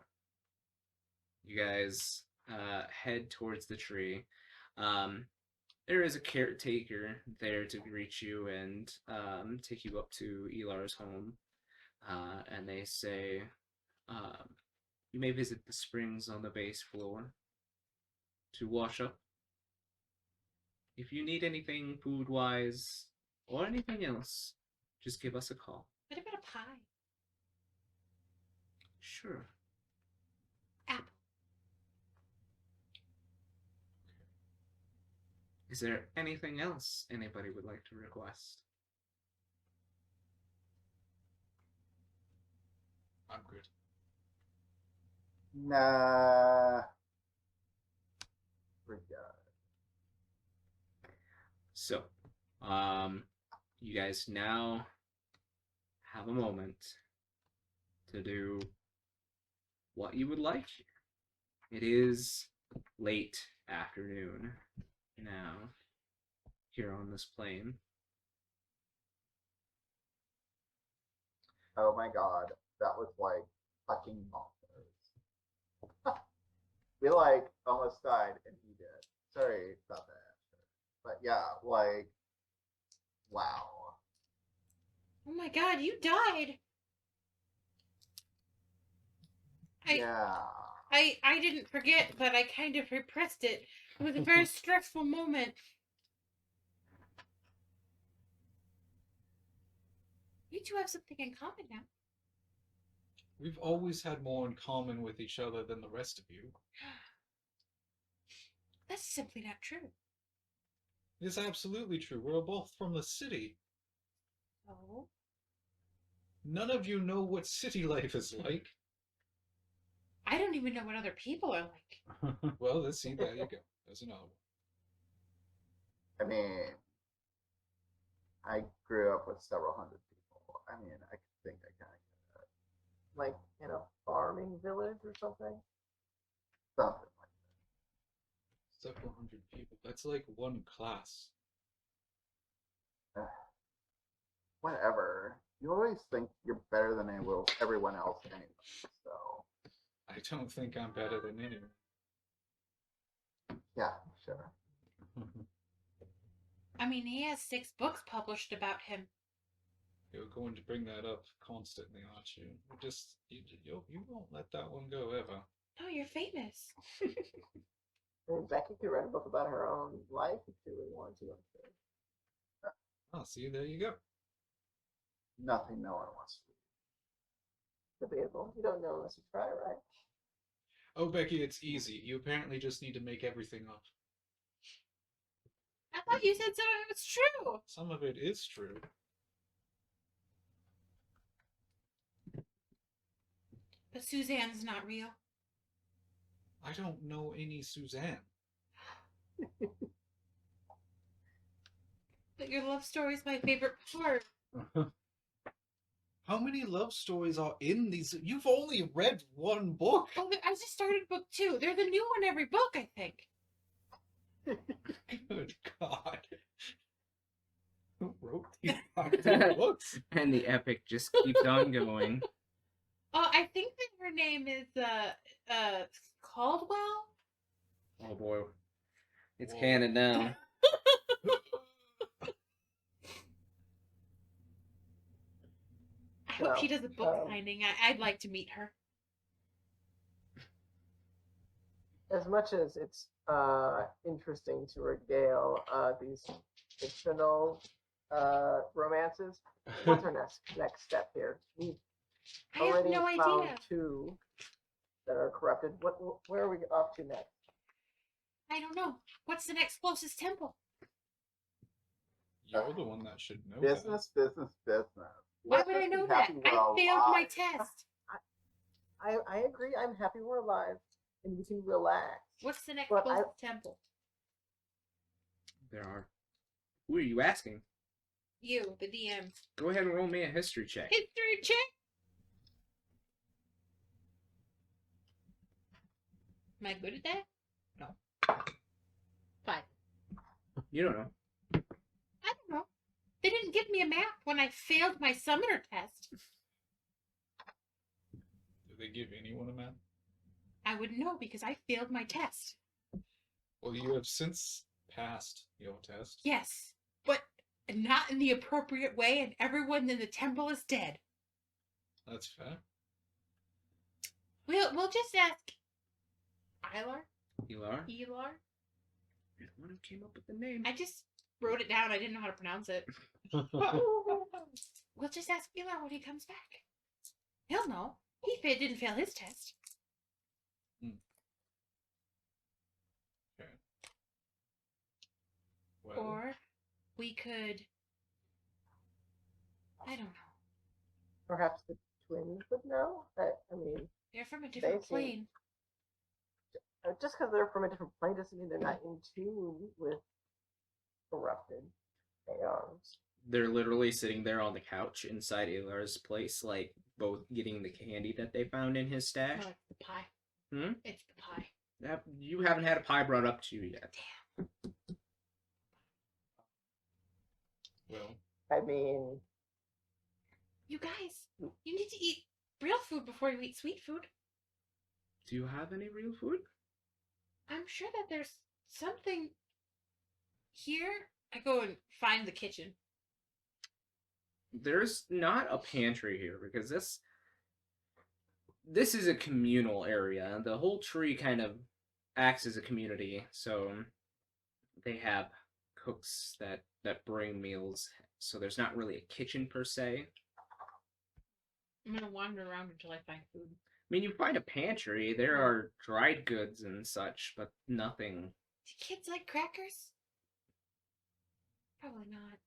you guys head towards the tree. There is a caretaker there to greet you and take you up to Elar's home. And they say, you may visit the springs on the base floor to wash up. If you need anything food-wise or anything else, just give us a call. What about a pie? Sure. Apple. Is there anything else anybody would like to request? I'm good. Nah. We're good. So, you guys now have a moment to do what you would like. It is late afternoon now here on this plane. Oh my god, that was like fucking bonkers. We like almost died and he did. Sorry about that. But yeah, like, wow. Oh my god, you died. Yeah. I didn't forget, but I kind of repressed it. It was a very stressful moment. You two have something in common now. We've always had more in common with each other than the rest of you. That's simply not true. It's absolutely true. We're both from the city. Oh? None of you know what city life is like. I don't even know what other people are like. Well, let's see. There you go. There's another one. I mean, I grew up with several hundred people. I mean, I think I kind of get it. Like in a farming village or something. Something like Several hundred people. That's like one class. that. Whatever. You always think you're better than everyone else anyway. So, I don't think I'm better than anyone. yeah, sure. I mean, he has 6 books published about him. You're going to bring that up constantly, aren't you? You won't let that one go ever. No, you're famous. I mean, Becky could write a book about her own life if she really wanted to. I'm sure. Oh, see, there you go. Nothing no one wants to Debatable. You don't know unless you try, right? Oh, Becky, it's easy. You apparently just need to make everything up. I thought you said some of it was true. Some of it is true. But Suzanne's not real. I don't know any Suzanne. But your love story's my favorite part. How many love stories are in these? You've only read one book. Oh, I just started book 2. There's a new one every book, I think. Good God. Who wrote these fucking books? And the epic just keeps on going. Oh, I think that her name is Caldwell. Oh boy. It's Whoa. canon now. I hope she Well, does a book signing. I'd like to meet her. as much as it's interesting to regale these fictional romances, what's our next step here? We've I have already no found idea. 2 that are corrupted. Where are we off to next? I don't know. What's the next closest temple? You're the one that should know Business. Why Let would us I be know that? happy we're I failed my alive. test. I agree. I'm happy we're alive and we can relax. What's the next But closest temple? There are. Who are you asking? You, the DM. Go ahead and roll me a history check. History check. Am I good at that? No. 5. You don't know. I don't know. They didn't give me a map when I failed my summoner test. Do they give anyone a map? I wouldn't know because I failed my test. Well, you have since passed your test. Yes, but not in the appropriate way, and everyone in the temple is dead. That's fair. We'll just ask Ilar? Elar? Elar? You're the one who came up with the name. I just wrote it down. I didn't know how to pronounce it. We'll just ask Elar when he comes back. He'll know. He didn't fail his test. Okay. Well, Or we could... I don't know. Perhaps the twins would know. I mean, They're from a different They seem- plane. just because they're from a different plane doesn't mean they're not in tune with corrupted ARs. They're literally sitting there on the couch inside Elar's place, like both getting the candy that they found in his stash. No, it's the pie. Hmm? It's the pie. You haven't had a pie brought up to you yet. well, I mean, You guys, you need to eat real food before you eat sweet food. Do you have any real food? I'm sure that there's something here. I go and find the kitchen. There's not a pantry here because this is a communal area. The whole tree kind of acts as a community, so they have cooks that bring meals. So there's not really a kitchen per se. I'm gonna wander around until I find food. I mean, you find a pantry. There are dried goods and such, but nothing. Do kids like crackers? Probably not.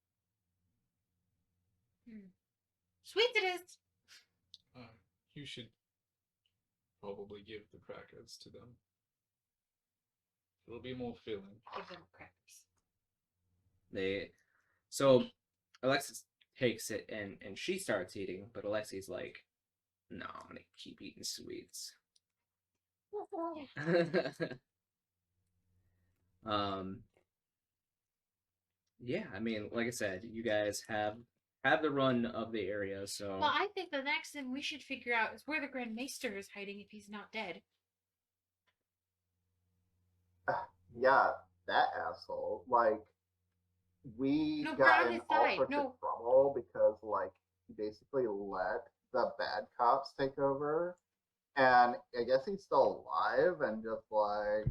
Sweet it is. you should probably give the crackers to them. It'll be more filling. Give them crackers. So Alexis takes it and she starts eating, but Alexi's like, no, I'm gonna keep eating sweets. Yeah, I mean, like I said, you guys have the run of the area, so Well, I think the next thing we should figure out is where the Grand Maester is hiding if he's not dead. Yeah, that asshole. Like, we No, we're got on in his all side. sorts No. of trouble because, like, he basically let the bad cops take over. And I guess he's still alive and just like,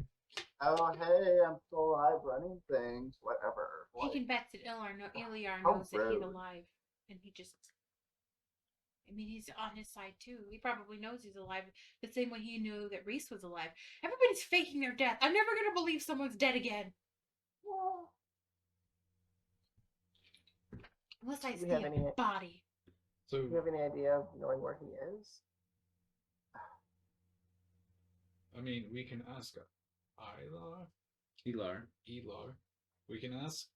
oh, hey, I'm still alive running things, whatever. He Like, can bet that Iliar How knows that he's rude. alive, and he just. I mean, he's on his side too. He probably knows he's alive the same way he knew that Reese was alive. Everybody's faking their death. I'm never gonna believe someone's dead again. Unless I Do see we have a any- body. So, do you have any idea of knowing where he is? I mean, we can ask Ilar. Elar. We can ask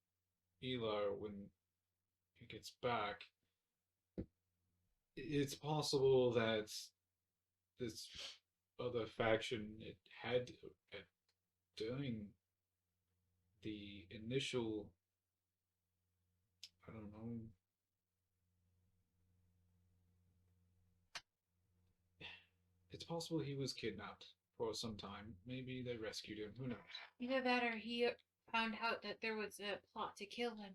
Elar when he gets back. It's possible that this other faction had during the initial, I don't know, it's possible he was kidnapped for some time. Maybe they rescued him. Who knows? Either that or he found out that there was a plot to kill him,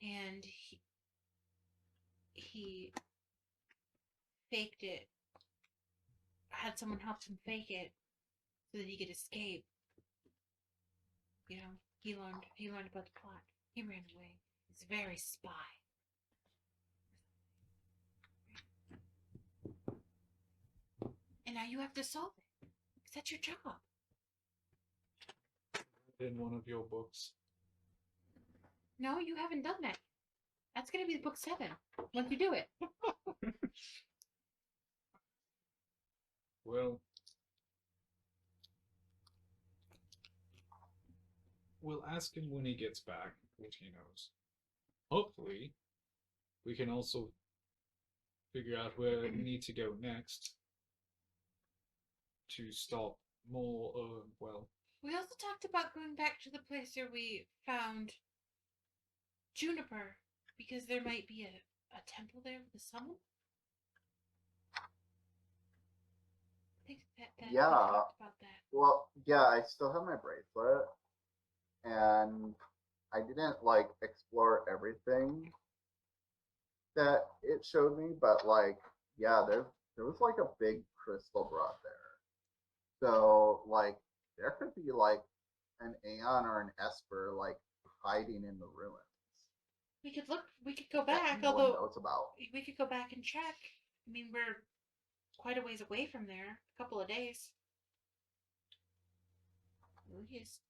and he faked it. Had someone help him fake it so that he could escape. You know, he learned about the plot. He ran away. He's very spy. And now you have to solve it. Because that's your job. In one of your books. No, you haven't done that. That's going to be book 7 once you do it. Well, we'll ask him when he gets back what he knows. Hopefully, we can also figure out where we need to go next to stop more, We also talked about going back to the place where we found Juniper, because there might be a temple there with a summon. I think that Yeah. we talked about that. Well, yeah, I still have my bracelet, and I didn't like explore everything that it showed me, but like, yeah, there was like a big crystal brought there. So like, there could be like an Aeon or an Esper like hiding in the ruins. We could look. We could go that back. no one Although knows about. we could go back and check. I mean, we're quite a ways away from there. A couple of days. At least.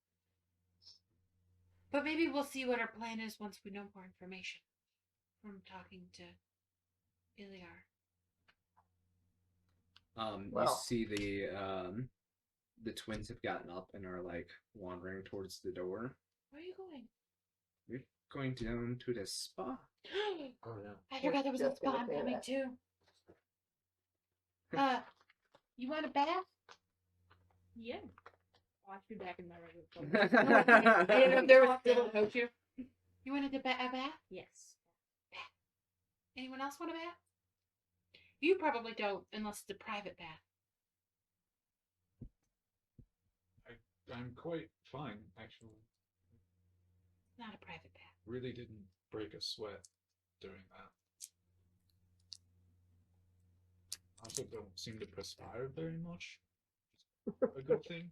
But maybe we'll see what our plan is once we know more information from talking to Iliar. You Well. see the twins have gotten up and are like wandering towards the door. Where are you going? We're going down to the spa. Oh no. I forgot there was a Just gonna spa say coming that. too. You want a bath? Yeah. I'll be back in my regular clothes. I didn't know if there was Talk still to- a coach you. You wanted a bath? Yes. Anyone else want a bath? You probably don't, unless it's a private bath. I'm quite fine, actually. Not a private bath. Really didn't break a sweat doing that. Also don't seem to perspire very much. A good thing?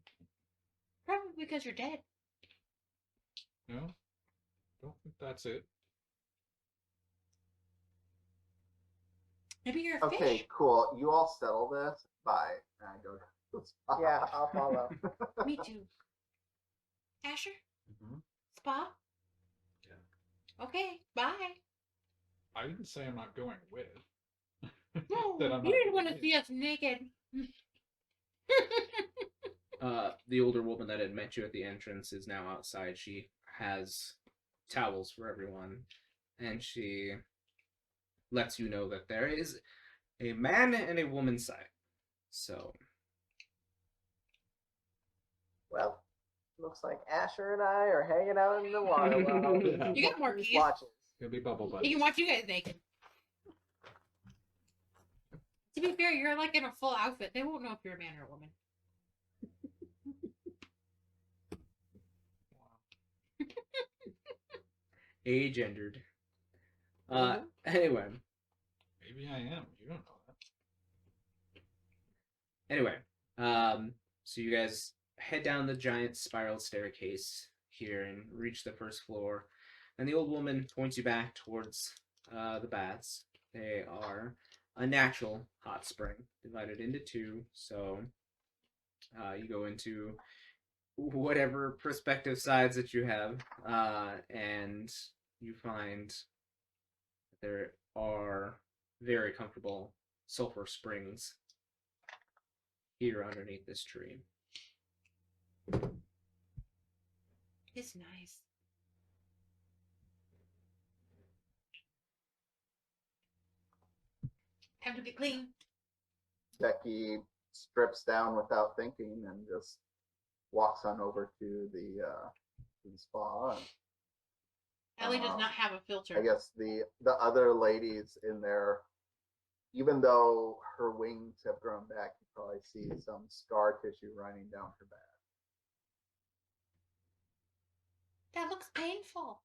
Probably because you're dead. No? Don't think that's it. Maybe you're a Okay, fish. cool. You all settle this. Bye. And I go to the spa. Yeah, I'll follow. Me too. Asher? Mm-hmm. Spa? Yeah. Okay, bye. I didn't say I'm not going with. No, That I'm you not didn't want to going see us naked. The older woman that had met you at the entrance is now outside. She has towels for everyone, and she lets you know that there is a man and a woman side. So, Well, looks like Asher and I are hanging out in the water well. You got Marquies. Watches. He'll be bubble He buddies. can watch you guys naked. To be fair, you're like in a full outfit. They won't know if you're a man or a woman. agendered. Mhm. Anyway, Maybe I am. You don't know that. Anyway, so you guys head down the giant spiral staircase here and reach the first floor, and the old woman points you back towards the baths. They are a natural hot spring divided into 2, so you go into whatever perspective sides that you have, and you find there are very comfortable sulfur springs here underneath this tree. It's nice. Time to get clean. Becky strips down without thinking and just walks on over to the spa. And, Ellie does not have a filter. I guess the other ladies in there, even though her wings have grown back, you probably see some scar tissue running down her back. That looks painful.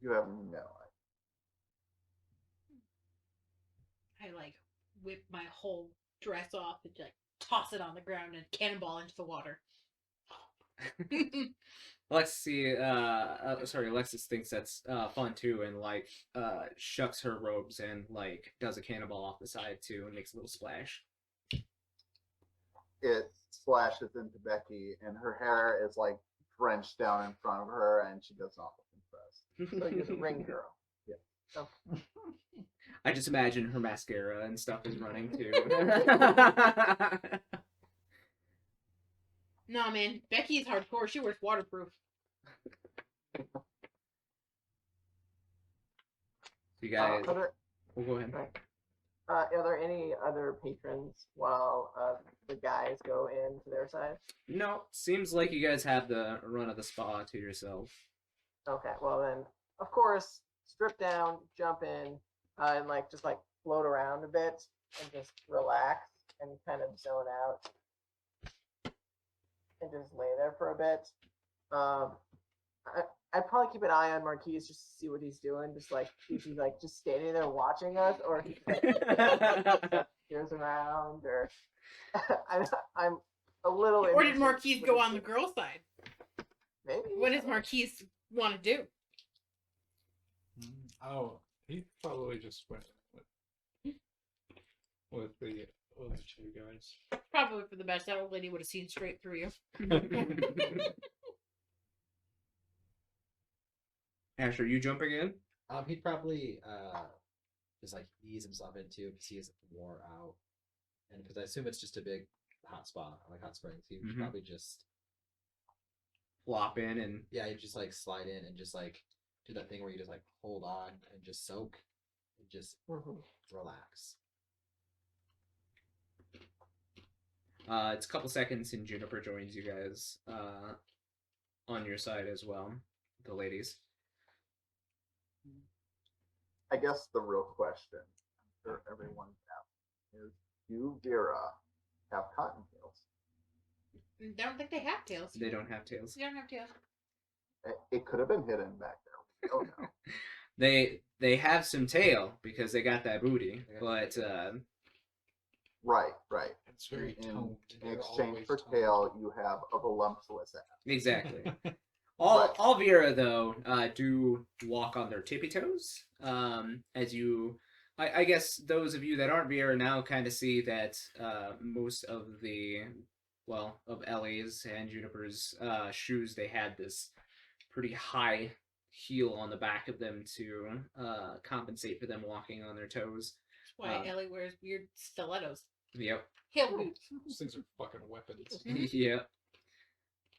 You have no idea. I like whip my whole dress off and like toss it on the ground and cannonball into the water. Alexis thinks that's fun too, and like shucks her robes and like does a cannonball off the side too, and makes a little splash. It splashes into Becky, and her hair is like drenched down in front of her, and she does not look impressed. So you're the ring girl. I just imagine her mascara and stuff is running too. No, man. Becky is hardcore. She wears waterproof. You guys, we'll go ahead. Are there any other patrons while the guys go into their side? No, seems like you guys have the run of the spa to yourself. Okay, well then, of course, strip down, jump in, and like just like float around a bit and just relax and kind of zone out and just lay there for a bit. I'd probably keep an eye on Marquies just to see what he's doing, just like if he's like just standing there watching us, or if he's like stares around, or I'm a little. Or did interested Marquies what go he's on the doing. girl side? Maybe. What does Marquies want to do? Oh, he probably just went with the other two guys. Probably for the best. That old lady would have seen straight through you. Asher, you jumping in? He'd probably just like ease himself into because he is wore out, and because I assume it's just a big hot spot, like hot springs. He would probably just Flop in and he'd just like slide in and just like do that thing where you just like hold on and just soak and just relax. it's a couple seconds and Juniper joins you guys on your side as well, the ladies. I guess the real question, I'm sure everyone's asking, is do Vera have cottontails? I don't think they have tails. They don't have tails. They don't have tails. It could have been hidden back there. We don't know. They have some tail because they got that booty, but Right. It's very toned. In They're exchange always for toned. tail, you have a voluptuous ass. exactly. Right. All Vera though do walk on their tippy toes. As you, I guess those of you that aren't Vera now kind of see that most of of Ellie's and Juniper's shoes, they had this pretty high heel on the back of them to compensate for them walking on their toes. That's why Ellie wears weird stilettos. Yep. Heel boots. Those things are fucking weapons. Yep.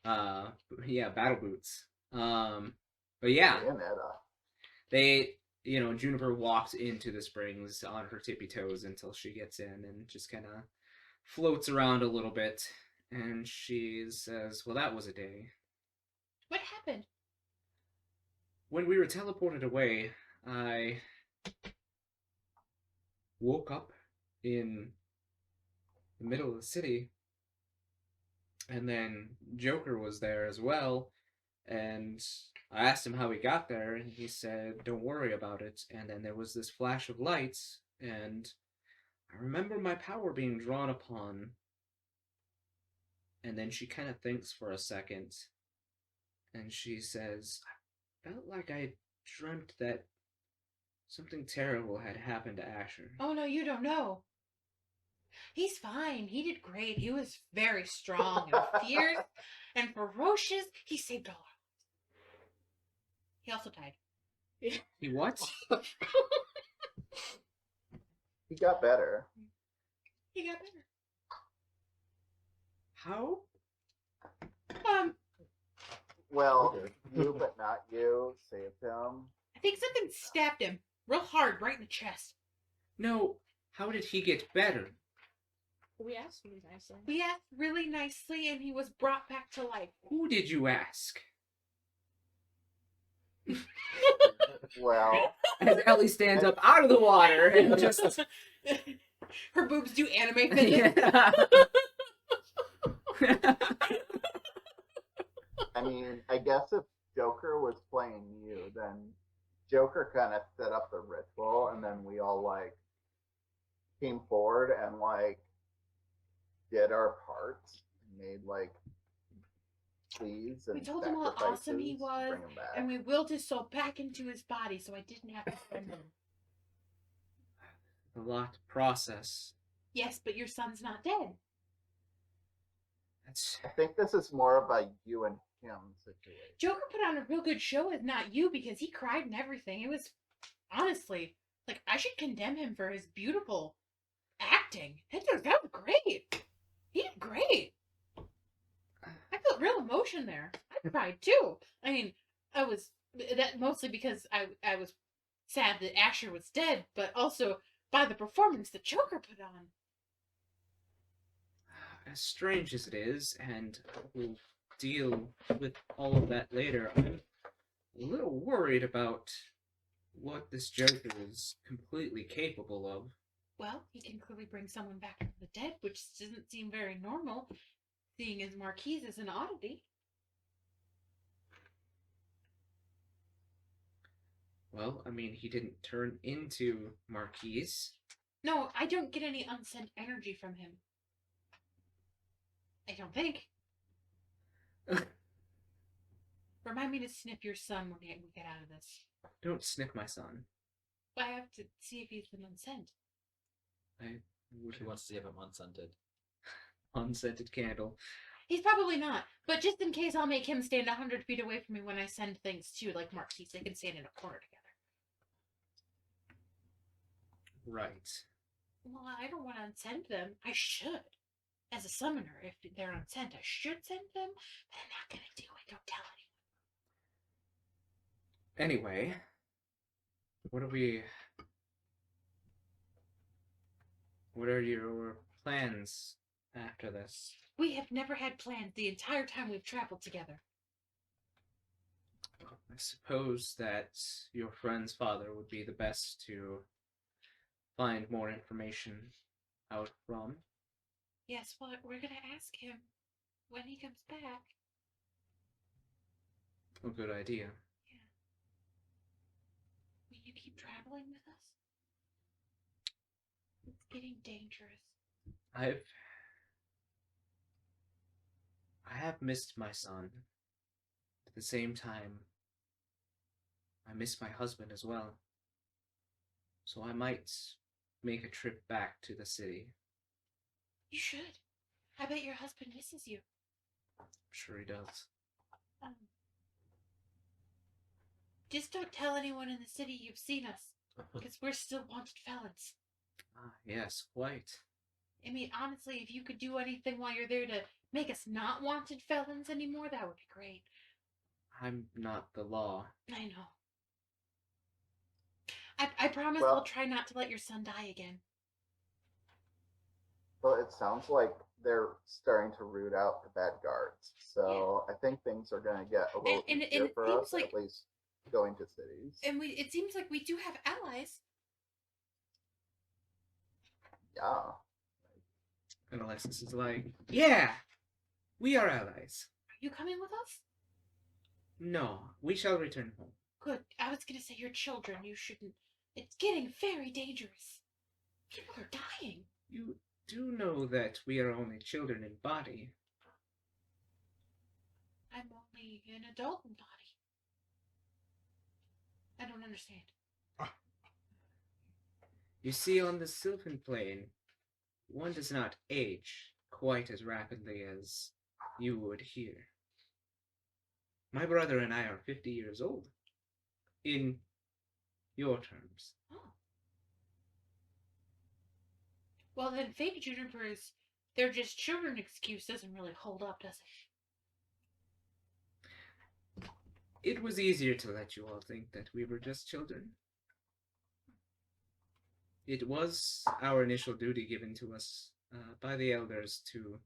Battle boots. But yeah, Bayonetta. Juniper walks into the springs on her tippy toes until she gets in and just kind of floats around a little bit. And she says, well, that was a day. What happened? When we were teleported away, I woke up in the middle of the city. And then Joker was there as well. And I asked him how he got there, and he said, don't worry about it. And then there was this flash of lights, and I remember my power being drawn upon. And then she kind of thinks for a second, and she says, I felt like I dreamt that something terrible had happened to Asher. Oh, no, you don't know. He's fine. He did great. He was very strong and fierce and ferocious. He saved all our lives. He also died. He what? He got better. He got better. How? Well, you but not you saved him. I think something stabbed him real hard right in the chest. No, how did he get better? We asked really nicely. We asked really nicely, and he was brought back to life. Who did you ask? Well, As Ellie stands up out of the water and just... Her boobs do anime fitness. I mean, I guess if Joker was playing you, then Joker kind of set up the ritual, and then we all like came forward and like did our parts, made like pleas We and told him how awesome he sacrifices to was, bring him back. and we willed his soul back into his body, so I didn't have to send him. A lot to process. Yes, but your son's not dead. That's I think this is more of a you and him situation. Joker put on a real good show as not you because he cried and everything. It was, honestly, like, I should condemn him for his beautiful acting. That was great. He did great. I felt real emotion there. I cried too. I mean, I was that mostly because I was sad that Asher was dead, but also by the performance that Joker put on. as strange as it is, and we'll deal with all of that later. I'm a little worried about what this Joker is completely capable of. Well, he can clearly bring someone back from the dead, which doesn't seem very normal, seeing as Marquies is an oddity. Well, I mean, he didn't turn into Marquies. No, I don't get any unsent energy from him. I don't think. Remind me to snip your son when we get out of this. Don't sniff my son. I have to see if he's been unsent. I would She wants to see if I'm unscented. unscented candle. He's probably not, but just in case, I'll make him stand 100 feet away from me when I send things too, like Marquis. They can stand in a corner together. Right. Well, I don't want to unsend them. I should. As a summoner, if they're unsent, I should send them, but I'm not going to do it. Don't tell anyone. Anyway, what are we... What are your plans after this? We have never had plans the entire time we've traveled together. I suppose that your friend's father would be the best to find more information out from. Yes, well, we're going to ask him when he comes back. A good idea. Will you keep traveling with us? It's getting dangerous. I have missed my son. At the same time, I miss my husband as well. So I might make a trip back to the city. You should. I bet your husband misses you. I'm sure he does. Just don't tell anyone in the city you've seen us, because we're still wanted felons. Ah, yes, quite. I mean, honestly, if you could do anything while you're there to make us not wanted felons anymore, that would be great. I'm not the law. I know. I promise Well- I'll try not to let your son die again. Well, it sounds like they're starting to root out the bad guards. So I think things are going to get a little And easier it for seems us, like- at least going to cities. And it seems like we do have allies. Yeah. And Alexis is like, yeah, we are allies. Are you coming with us? No, we shall return home. Good. I was going to say your children. You shouldn't. It's getting very dangerous. People are dying. You do know that we are only children in body. I'm only an adult in body. I don't understand. You see, on the Sylvan plane, one does not age quite as rapidly as you would here. My brother and I are 50 years old. In your terms. Oh. Well, then fake junipers, they're just children excuse doesn't really hold up, does it? It was easier to let you all think that we were just children. It was our initial duty given to us by the elders to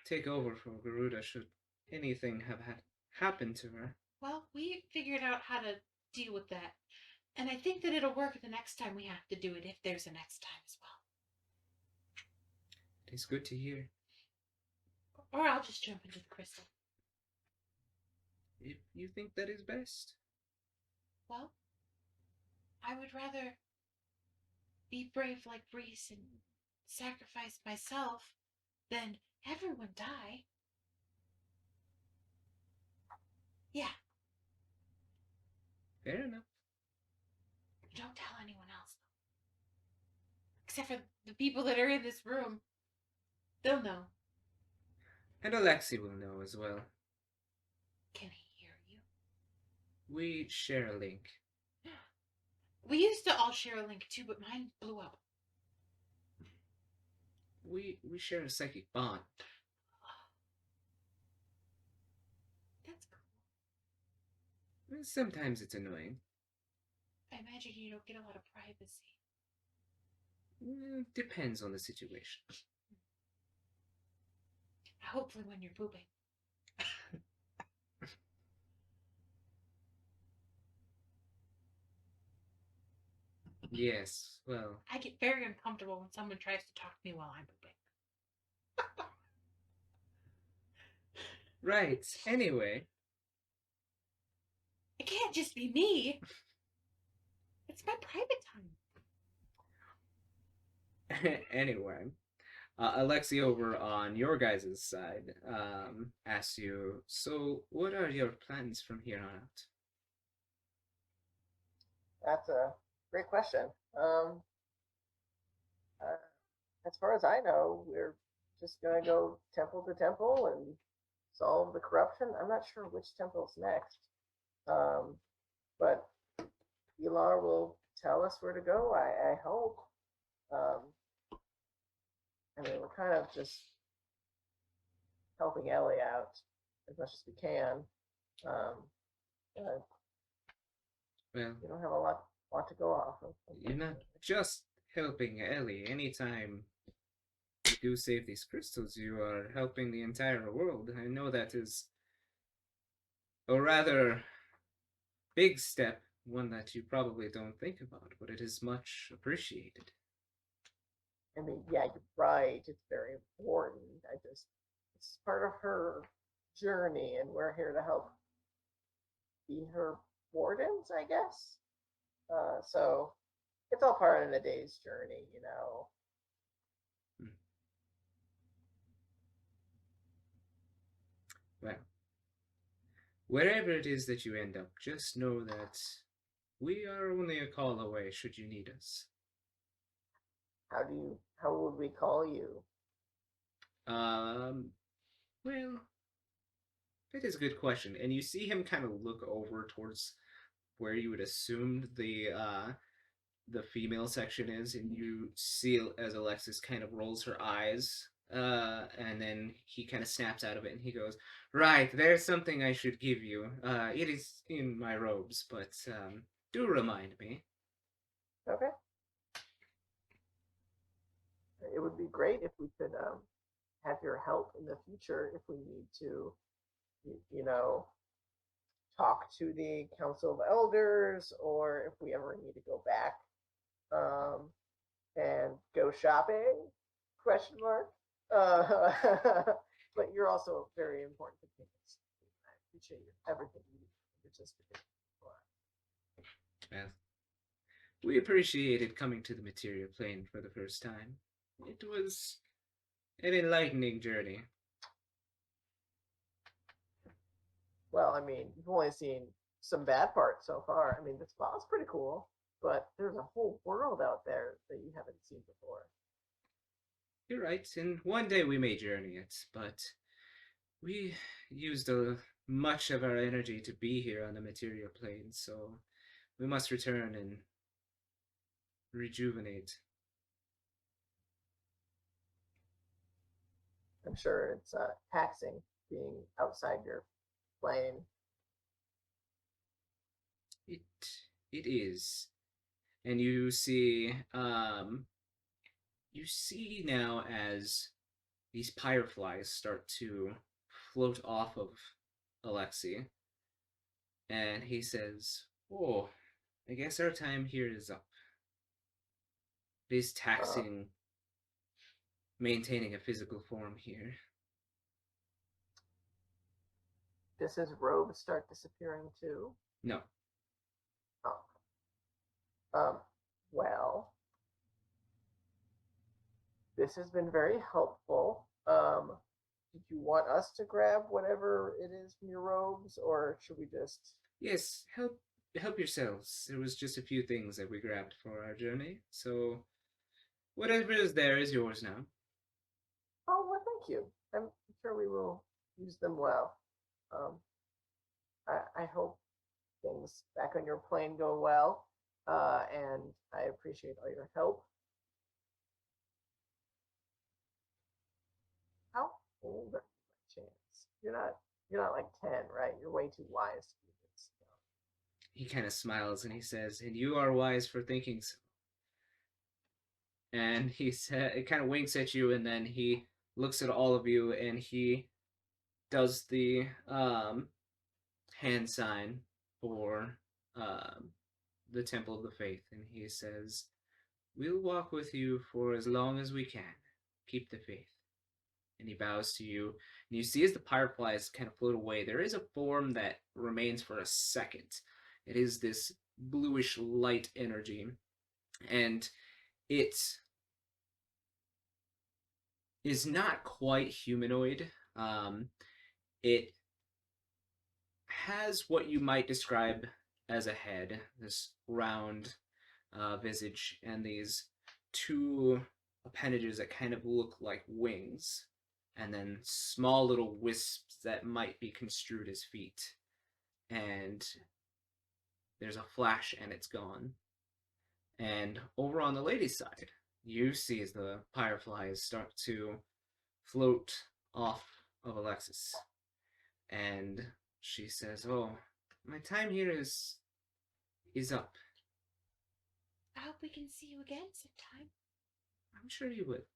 take over for Garuda should anything have happened to her. Well, we figured out how to deal with that. And I think that it'll work the next time we have to do it, if there's a next time as well. It is good to hear. Or I'll just jump into the crystal. If you think that is best. Well, I would rather be brave like Reese and sacrifice myself than everyone die. Yeah, Fair enough. don't tell anyone else. Except for the people that are in this room. They'll know. And Alexi will know as well. Can he hear you? We share a link. We used to all share a link too, but mine blew up. We share a psychic bond. That's cool. Sometimes it's annoying. I imagine you don't get a lot of privacy. Depends on the situation. Hopefully when you're pooping. Yes, well, I get very uncomfortable when someone tries to talk to me while I'm pooping. right. Anyway, It can't just be me. It's my private time. anyway, Alexi over on your guys' side asks you, so what are your plans from here on out? That's a great question. As far as I know, we're just gonna go temple to temple and solve the corruption. I'm not sure which temple's next, but Elar will tell us where to go. I hope. I mean, we're kind of just helping Ellie out as much as we can. Well, We don't have a lot to go off of. you're not just helping Ellie. Anytime you do save these crystals, you are helping the entire world. I know that is a rather big step, one that you probably don't think about, but it is much appreciated. I mean, yeah, you're right. It's very important. It's part of her journey, and we're here to help be her wardens, I guess. So it's all part of the day's journey, you know. Well, wherever it is that you end up, just know that we are only a call away should you need us. How would we call you? Well, that is a good question. And you see him kind of look over towards where you would assume the female section is, and you see as Alexis kind of rolls her eyes, and then he kind of snaps out of it, and he goes, "Right, there's something I should give you. It is in my robes, but do remind me." Okay. It would be great if we could have your help in the future if we need to, you know, talk to the Council of Elders, or if we ever need to go back and go shopping? Question mark. But you're also very important to me. I appreciate everything you participated for. Well, we appreciated coming to the material plane for the first time. It was an enlightening journey. Well, I mean, you've only seen some bad parts so far. I mean, the spot's pretty cool, but there's a whole world out there that you haven't seen before. You're right, and one day we may journey it, but we used much of our energy to be here on the material plane, so we must return and rejuvenate. I'm sure it's taxing being outside your plane. It is, and you see now as these fireflies start to float off of Alexi, and he says, "Oh, I guess our time here is up. It is taxing maintaining a physical form here." Does his robe start disappearing too? No. Oh. Well, this has been very helpful. did you want us to grab whatever it is from your robes, or should we just? Yes, help yourselves. There was just a few things that we grabbed for our journey, so whatever is there is yours now. Oh, well, thank you. I'm sure we will use them well. Um, I hope things back on your plane go well, and I appreciate all your help. How old are you, by chance? You're not like 10, right? You're way too wise to do this. He kind of smiles and he says, "And you are wise for thinking so." And he said, it kind of winks at you, and then he looks at all of you, and he does the hand sign for the Temple of the Faith, and he says, "We'll walk with you for as long as we can. Keep the faith." And he bows to you, and you see as the fireflies kind of float away, there is a form that remains for a second. It is this bluish light energy, and it is not quite humanoid. It has what you might describe as a head, this round visage, and these two appendages that kind of look like wings, and then small little wisps that might be construed as feet. And there's a flash and it's gone. And over on the lady's side, you see as the fireflies start to float off of Alexis. And she says, "Oh, my time here is up." I hope we can see you again sometime. "I'm sure you would.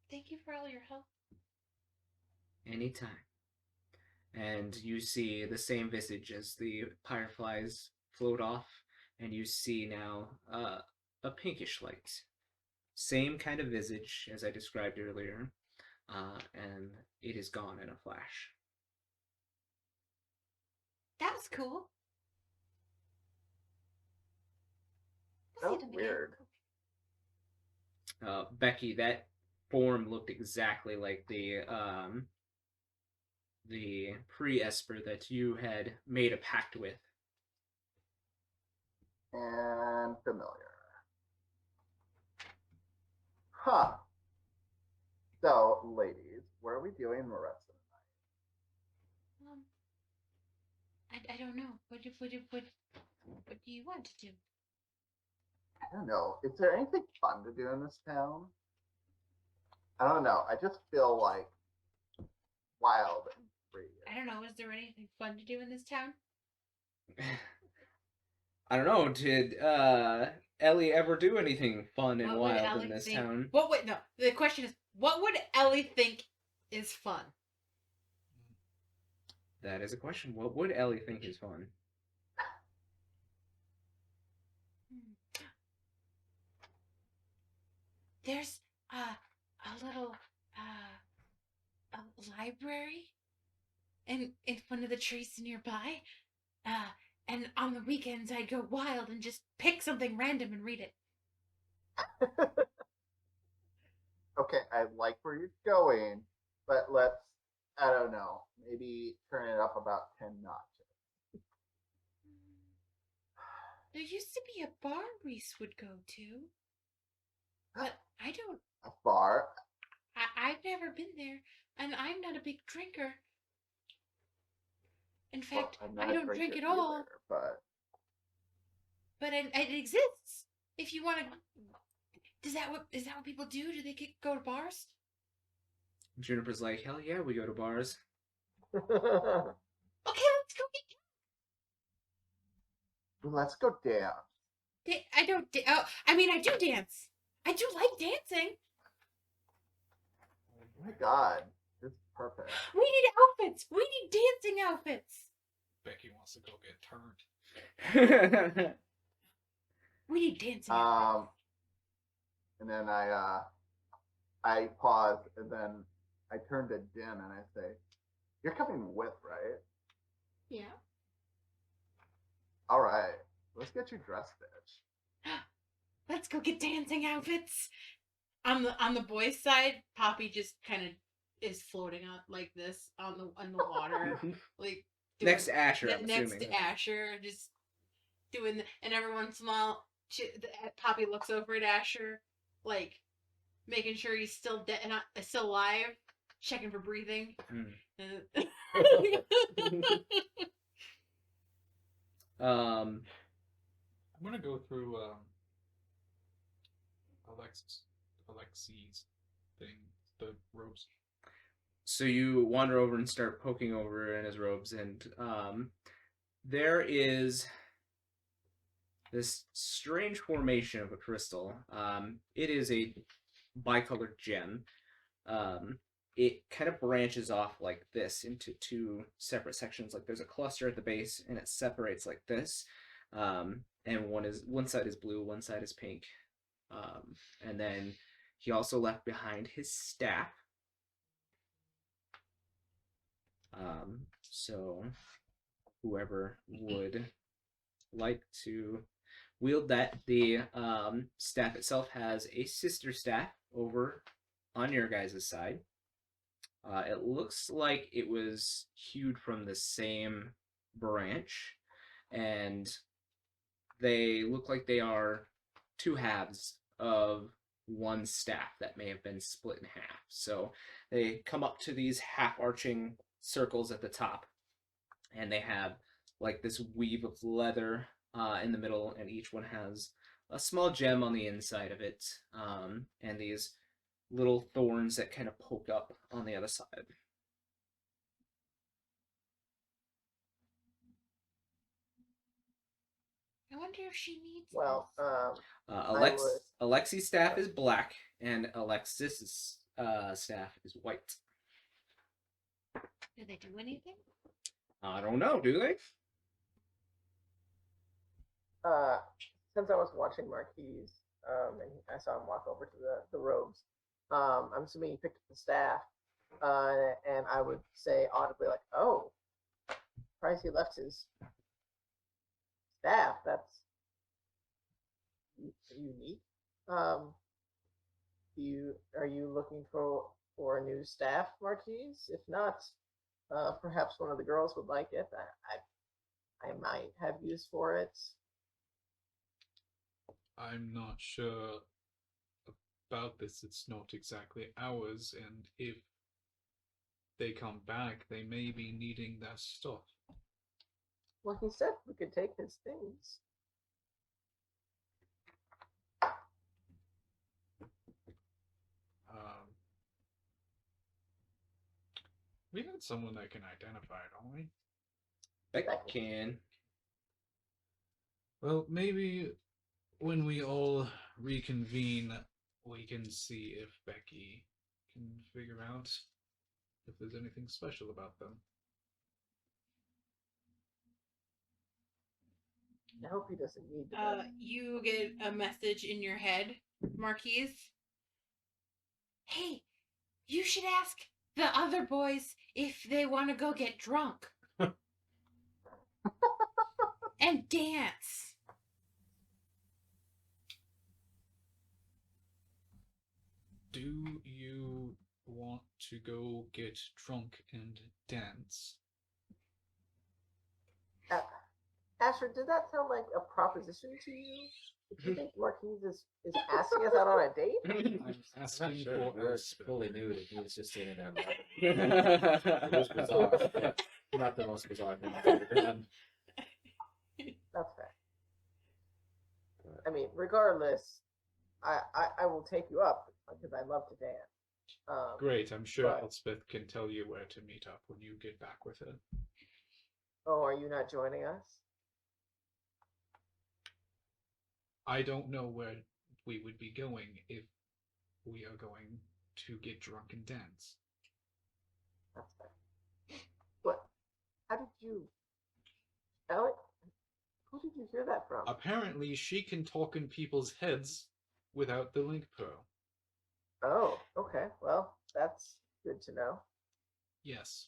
Thank you for all your help. Anytime." And you see the same visage as the fireflies float off, and you see now a pinkish light. Same kind of visage as I described earlier, and it is gone in a flash. That was cool. That We'll was see them again. weird. Becky, that form looked exactly like the pre-esper that you had made a pact with. And familiar. Huh. So, ladies, what are we doing the rest of the night? I don't know. What do you want to do? I don't know. Is there anything fun to do in this town? I don't know. I just feel like wild and free. I don't know. Is there anything fun to do in this town? I don't know. Did Ellie ever do anything fun and What would wild in Ellie this think? town? What would no? The question is, what would Ellie think is fun? That is a question. What would Ellie think is fun? There's a little a library in one of the trees nearby. And on the weekends I'd go wild and just pick something random and read it. Okay, I like where you're going, but let's, I don't know, maybe turn it up about 10 notches. There used to be a bar Reese would go to, but I don't. A bar? I've never been there, and I'm not a big drinker. In Well, fact, I'm not I a don't drinker drink at all. either, But it exists. If you want to, is that what people do? Do they go to bars? Juniper's like, "Hell yeah, we go to bars." but Okay, let's go get. let's go dance. I don't. Oh, I mean, I do dance. I do like dancing. Oh my god, this is perfect. We need outfits. We need dancing outfits. Becky wants to go get turned. We need dancing outfits. And then I pause, and then I turn to Jen and I say, "You're coming with, right? Yeah. All right, let's get you dressed, bitch." Let's go get dancing outfits. On the boys' side, Poppy just kind of is floating on like this on the water, like Next to Asher, I'm next assuming. to Asher, just doing. And every once in a while, Poppy looks over at Asher, like making sure he's still dead, not still alive, checking for breathing. Um, I'm gonna go through Alexi's thing, the ropes. so you wander over and start poking over in his robes, and there is this strange formation of a crystal. It is a bicolored gem. It kind of branches off like this into two separate sections. Like there's a cluster at the base, and it separates like this. And one side is blue, one side is pink. And then he also left behind his staff. So whoever would like to wield that, the staff itself has a sister staff over on your guys' side. It looks like it was hewed from the same branch, and they look like they are two halves of one staff that may have been split in half. So they come up to these half-arching circles at the top, and they have like this weave of leather in the middle, and each one has a small gem on the inside of it, and these little thorns that kind of poke up on the other side. I wonder if she needs. Well, this. Alexi's staff is black, and Alexis's staff is white. Do they do anything? I don't know, do they? Since I was watching Marquies, and I saw him walk over to the robes, I'm assuming he picked up the staff, and I would say audibly like, "Oh, surprised he left his staff. That's unique." Are you looking for a new staff, Marquise? If not, perhaps one of the girls would like it. I might have use for it. I'm not sure about this. It's not exactly ours, and if they come back, they may be needing their stuff. Well, he said we could take his things. We had someone that can identify it, don't we? Becky can. Well, maybe when we all reconvene, we can see if Becky can figure out if there's anything special about them. I hope he doesn't need to. You get a message in your head, Marquise. Hey, you should ask the other boys if they want to go get drunk and dance. Do you want to go get drunk and dance? Asher, did that sound like a proposition to you? Do you think Marquise is asking us out on a date? I'm asking Sure, for we're Elspeth. fully nude and he was just sitting there laughing. It was bizarre. Not the most bizarre thing I've ever done. That's fair. I mean, regardless, I will take you up because I love to dance. Great, I'm sure but- Elspeth can tell you where to meet up when you get back with her. Oh, are you not joining us? I don't know where we would be going if we are going to get drunk and dance. That's fair. What? How did you, Alec? Who did you hear that from? Apparently, she can talk in people's heads without the link pearl. Oh, okay. Well, that's good to know. Yes.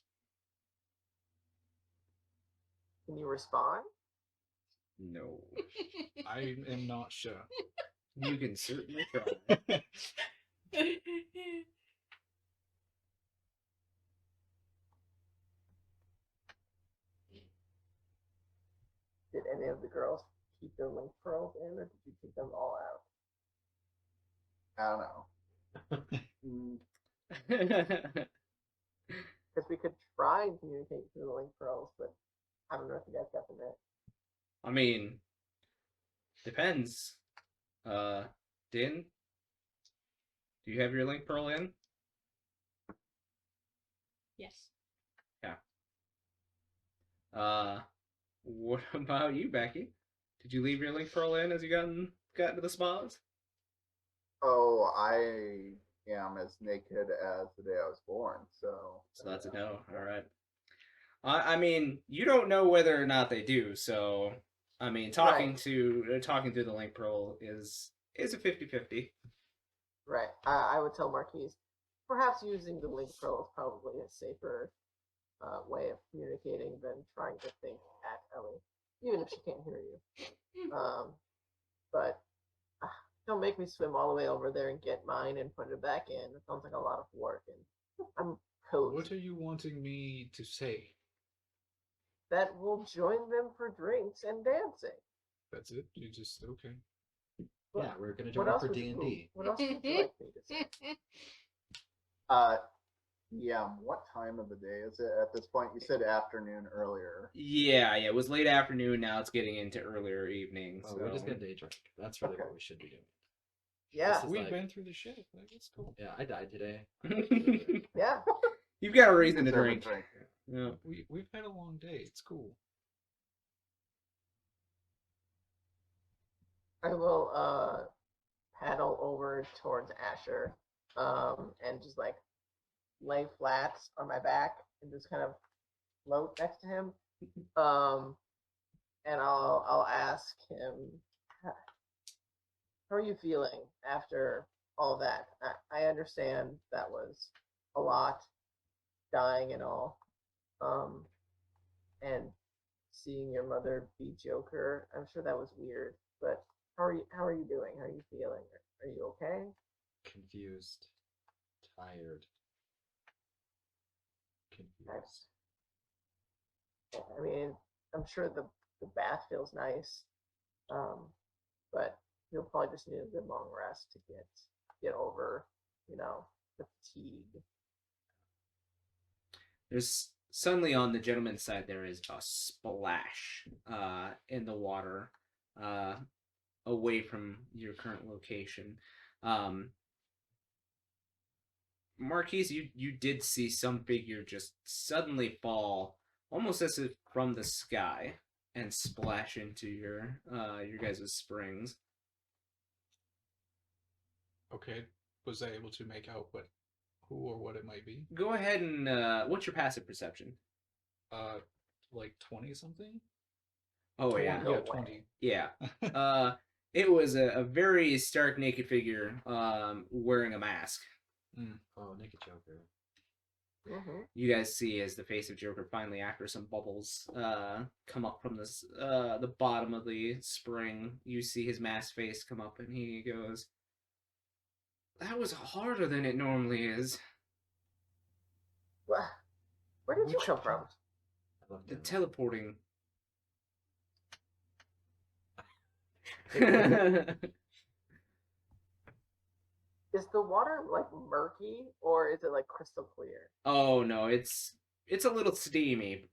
Can you respond? No. I am not sure. You can certainly try. any of the girls keep their link pearls in, or did you take them all out? I don't know. Because we could try and communicate through the link pearls, but I don't know if you guys got them in. I mean, depends. Din, do you have your link pearl in? Yes. What about you, Becky? Did you leave your link pearl in as you got into the spas? Oh, I am as naked as the day I was born, so. So that's a no. All right. I mean, you don't know whether or not they do. So, I mean, talking through the link pearl is a 50-50. Right. I would tell Marquies, perhaps using the link pearl is probably a safer way of communicating than trying to think at Ellie, even if she can't hear you. But don't make me swim all the way over there and get mine and put it back in. It sounds like a lot of work, and I'm cozy. What are you wanting me to say? That we'll join them for drinks and dancing. That's it? You just okay. What- Yeah, we're gonna What join else for would D&D. you? What else would you like me to say? Yeah, what time of the day is it at this point? You said afternoon earlier. Yeah, it was late afternoon. Now it's getting into earlier evening. Oh, So we're just gonna day drink. That's really Okay. what we should be doing. Yeah, This is We've like- been through the shit. Like, it's cool. Yeah, I died today. yeah. You've got a reason to Deserve a drink. drink. Yeah. We've had a long day. It's cool. I will paddle over towards Asher, and just like lay flat on my back and just kind of float next to him. And I'll ask him, how are you feeling after all that? I understand that was a lot, dying and all, and seeing your mother be Joker. I'm sure that was weird, but how are you doing? How are you feeling? Are you okay? Confused. Tired. Confused. I mean, I'm sure the bath feels nice, but you'll probably just need a good long rest to get over, the fatigue. There's suddenly on the gentleman's side there is a splash in the water away from your current location. Marquies, you did see some figure just suddenly fall, almost as if from the sky, and splash into your guys' springs. Okay. Was I able to make out who or what it might be? Go ahead and what's your passive perception? Like 20 something? Oh yeah, No Yeah, way. 20. yeah. It was a very stark naked figure wearing a mask. Oh, naked Joker. Mm-hmm. You guys see as the face of Joker finally, after some bubbles come up from the bottom of the spring, you see his masked face come up, and he goes, "That was harder than it normally is." Where did you Which come from? I looked The at him. teleporting. Is the water like murky or is it like crystal clear? Oh no, it's a little steamy,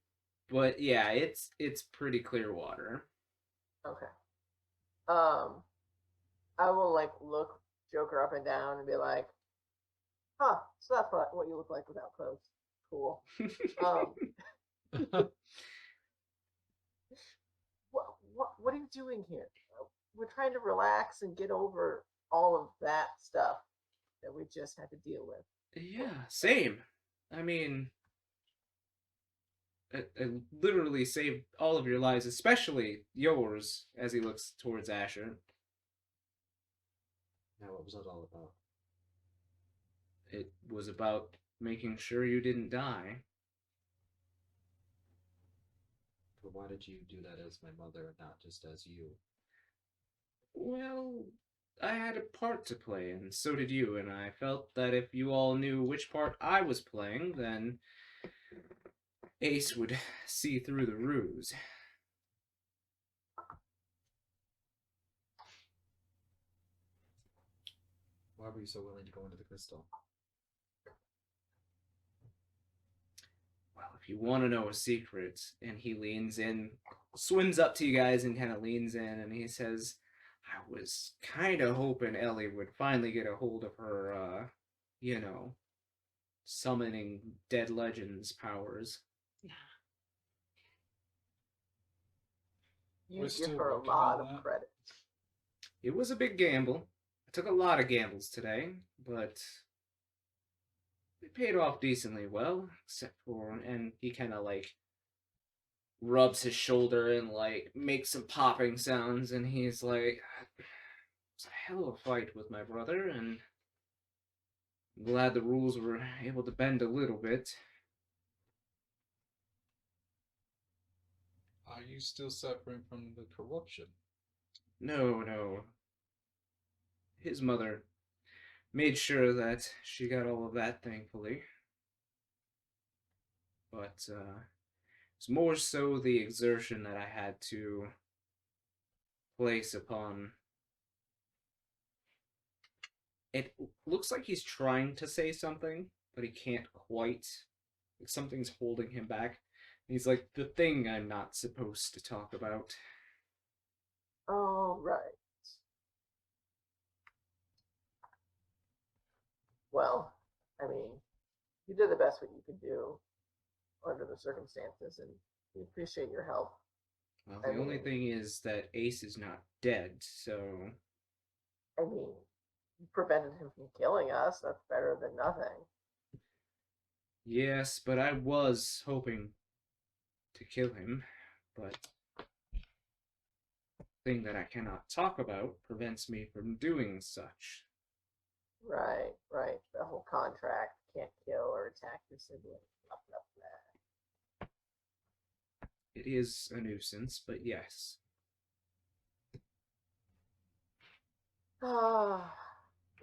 but yeah, it's pretty clear water. Okay. I will like look Joker up and down and be like, "Huh, so that's what you look like without clothes. Cool." What are you doing here? We're trying to relax and get over all of that stuff that we just had to deal with. Yeah, same. I mean, I literally saved all of your lives, especially yours, as he looks towards Asher. Now, what was that all about? It was about making sure you didn't die. But why did you do that as my mother and not just as you? Well, I had a part to play, and so did you, and I felt that if you all knew which part I was playing, then Ace would see through the ruse. were you so willing to go into the crystal? Well, if you want to know a secret, and he leans in, swims up to you guys and kind of leans in, and he says, I was kind of hoping Ellie would finally get a hold of her, summoning dead legends powers. You We're give still her a working lot on of that. credit. It was a big gamble. I took a lot of gambles today, but it paid off decently well, except for, and he kind of like rubs his shoulder and like makes some popping sounds, and he's like, it's a hell of a fight with my brother, and I'm glad the rules were able to bend a little bit. Are you still suffering from the corruption? No. His mother made sure that she got all of that, thankfully. But it's more so the exertion that I had to place upon. It looks like he's trying to say something, but he can't quite. Like something's holding him back. He's like, the thing I'm not supposed to talk about. All right. Well, I mean, you did the best what you could do under the circumstances, and we appreciate your help. Well, I the only mean- thing is that Ace is not dead, so I mean, you prevented him from killing us. That's better than nothing. yes, but I was hoping to kill him, but the thing that I cannot talk about prevents me from doing such. Right. The whole contract, can't kill or attack your sibling. Blah, blah, It is a nuisance, but yes. blah.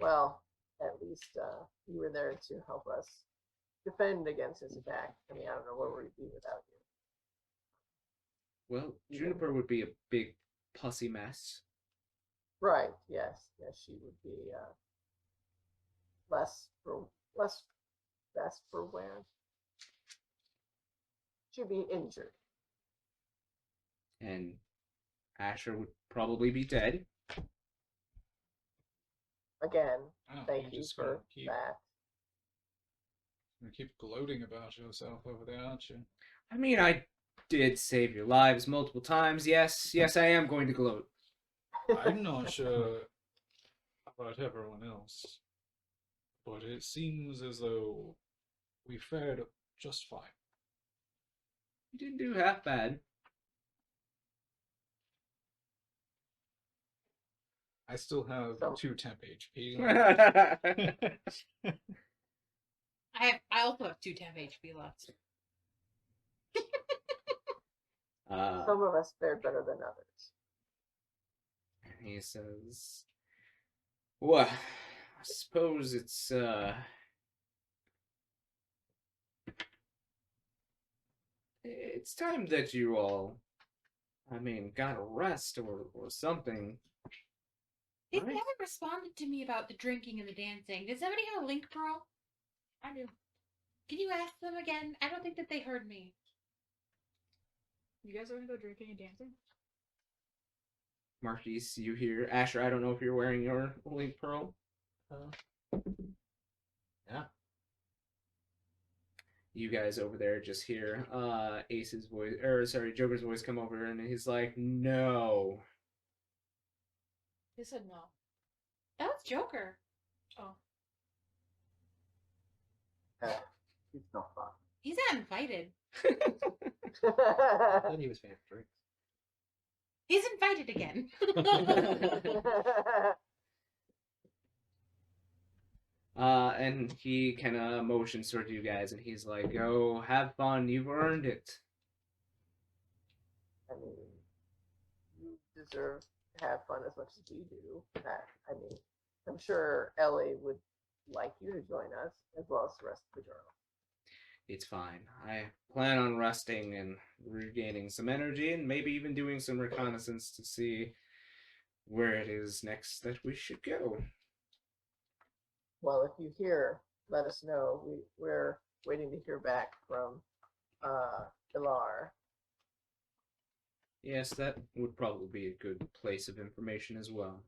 Well, at least you were there to help us defend against his attack. I mean, I don't know where we'd be without you. Well, Juniper would be a big pussy mess. Right. Yes, she would be less best for wear. She'd be injured. And Asher would probably be dead. Again, Oh, thank you're you just gonna for keep, that. gonna keep gloating about yourself over there, aren't you? I mean, I did save your lives multiple times. Yes, I am going to gloat. I'm not sure about everyone else, but it seems as though we fared just fine. You didn't do half bad. I still have So- 2 temp HP. I also have 2 temp HP left. Some of us fared better than others. He says, well, I suppose it's time that you all, got a rest or something. They Right. haven't responded to me about the drinking and the dancing. Does somebody have a link pearl? I do. Can you ask them again? I don't think that they heard me. You guys are gonna go drinking and dancing? Marquies, you hear Asher, I don't know if you're wearing your link pearl. Yeah. You guys over there just hear Ace's voice, Joker's voice come over, and he's like, no. They said no. That was Joker. Oh. It's no fun. He's not invited. I thought he was paying for drinks. He's invited again. And he kind of motions toward you guys, and he's like, go have fun, you've earned it. I mean, you deserve to have fun as much as we do. I mean, I'm sure Ellie would like you to join us, as well as the rest of the girls. It's fine. I plan on resting and regaining some energy, and maybe even doing some reconnaissance to see where it is next that we should go. Well, if you hear, let us know. We're waiting to hear back from Ilar. Yes, that would probably be a good place of information as well.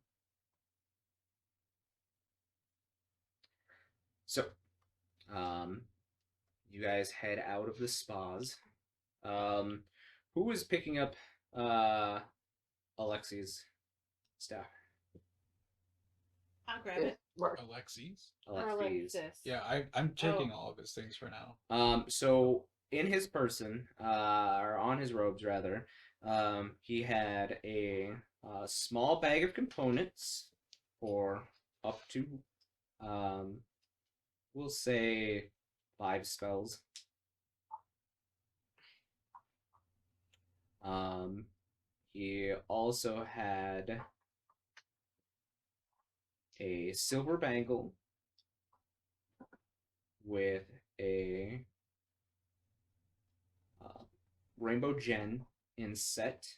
So, you guys head out of the spas. Who is picking up Alexi's staff? I'll grab it. Alexis? Or Alexis. Yeah, I'm taking all of his things for now. So in his person, or on his robes rather, he had a small bag of components for up to, we'll say 5 spells. He also had a silver bangle with a rainbow gem inset,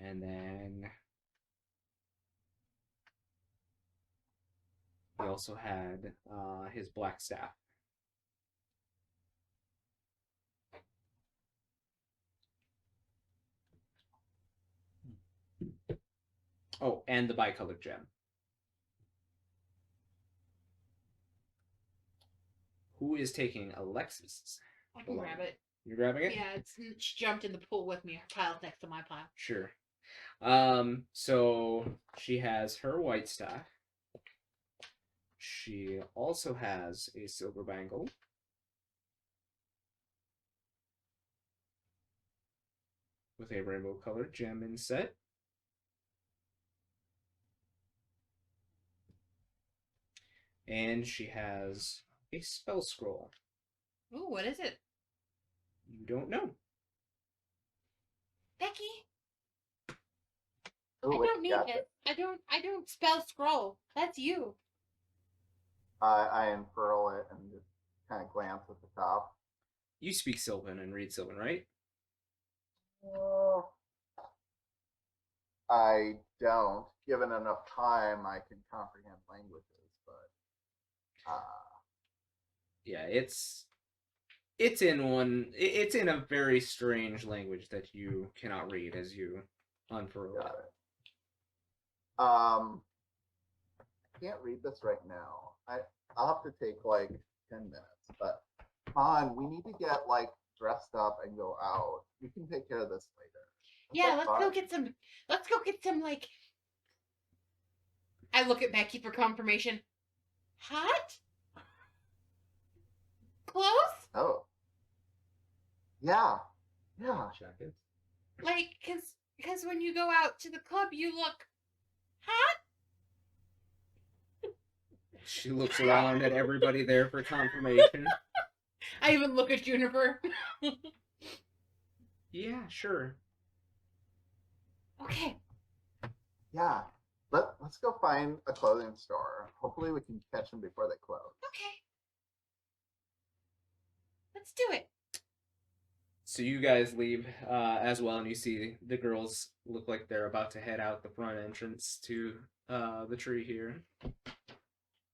and then he also had his black staff. Oh, and the bicolored gem. Who is taking Alexis? I can grab it. You're grabbing it? Yeah, she jumped in the pool with me. Her pile's next to my pile. Sure. So she has her white staff. She also has a silver bangle. With a rainbow colored gem inset. And she has a spell scroll. Ooh, what is it? You don't know. Becky, Ooh, I what don't you need got it. I don't spell scroll. That's you. there? I unfurl it and just kind of glance at the top. You speak Sylvan and read Sylvan, right? I don't. Given enough time, I can comprehend languages, but Yeah, it's in a very strange language that you cannot read as you unfurl got it. it. I can't read this right now. I'll have to take like 10 minutes, but come on, we need to get like dressed up and go out. We can take care of this later. Yeah, let's go get some. Let's go get some like. I look at Becky for confirmation. Hot clothes? Oh. Yeah. Jackets. Like, cause when you go out to the club, you look hot. She looks around at everybody there for confirmation. I even look at Juniper. Yeah, sure. Okay. Yeah. Let's go find a clothing store. Hopefully we can catch them before they close. Okay. Let's do it. So you guys leave as well, and you see the girls look like they're about to head out the front entrance to the tree here.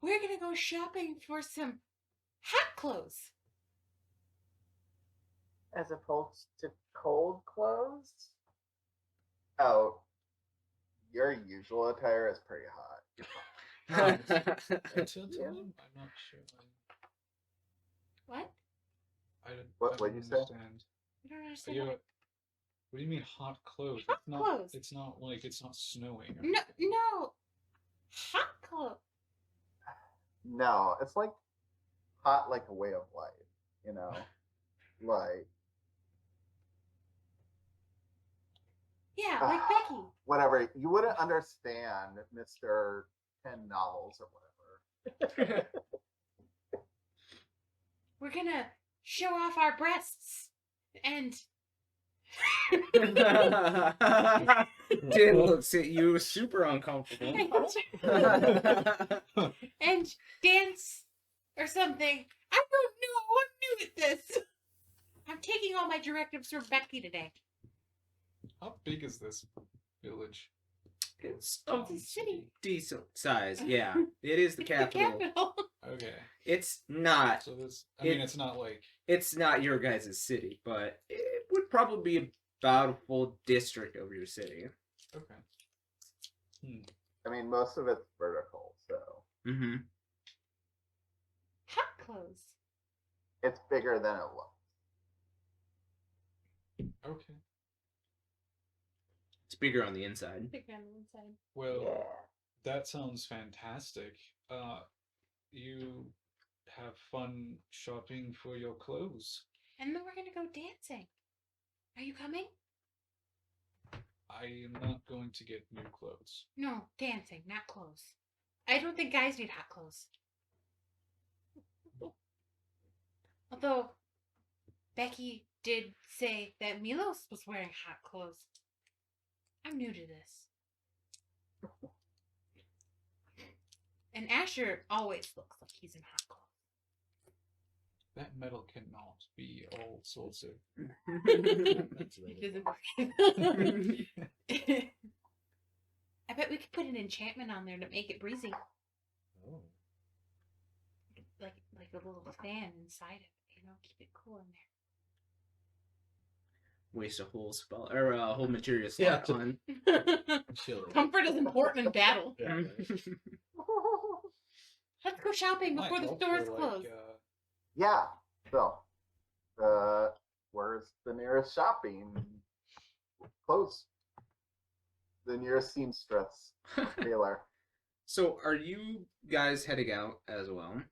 We're gonna go shopping for some hot clothes. As opposed to cold clothes? Oh, your usual attire is pretty hot. Until Yeah. I'm not sure. What? What don't did you say? understand. I don't So understand. you, what do you mean hot clothes? Hot it's not. clothes. It's not like it's not snowing. Or No, anything. no. Hot clothes. No, it's like hot like a way of life, you know? Like Yeah, like Becky. whatever. You wouldn't understand Mr. 10 novels or whatever. We're gonna show off our breasts and Din looks at you super uncomfortable. and dance or something. I don't know. I'm new at this. I'm taking all my directives from Becky today. How big is this village? It's It's a city. decent size. Yeah, it is the It's capital. the capital. Okay. It's not. So this, I mean, It- it's not like It's not your guys' city, but it would probably be about a full district of your city. okay. I mean, most of it's vertical, so Mm-hmm. Hot clothes. it's bigger than it looks. Okay. It's bigger on the inside. Big on the inside. Well, Yeah. that sounds fantastic. You have fun shopping for your clothes. And then we're gonna go dancing. Are you coming? I am not going to get new clothes. No, dancing, not clothes. I don't think guys need hot clothes. Although, Becky did say that Milos was wearing hot clothes. I'm new to this. And Asher always looks like he's in hot clothes. That metal cannot be all sorts of. That's It really doesn't. I bet we could put an enchantment on there to make it breezy, Oh. like a little fan inside it. You know, keep it cool in Waste a whole spell or a whole material Yeah. slot on. there. Chilly. Comfort is important in battle. Yeah, right. Let's go shopping Might before the also, stores like, close. Yeah. So, where's the nearest shopping? Close. The nearest seamstress tailor. So, are you guys heading out as well?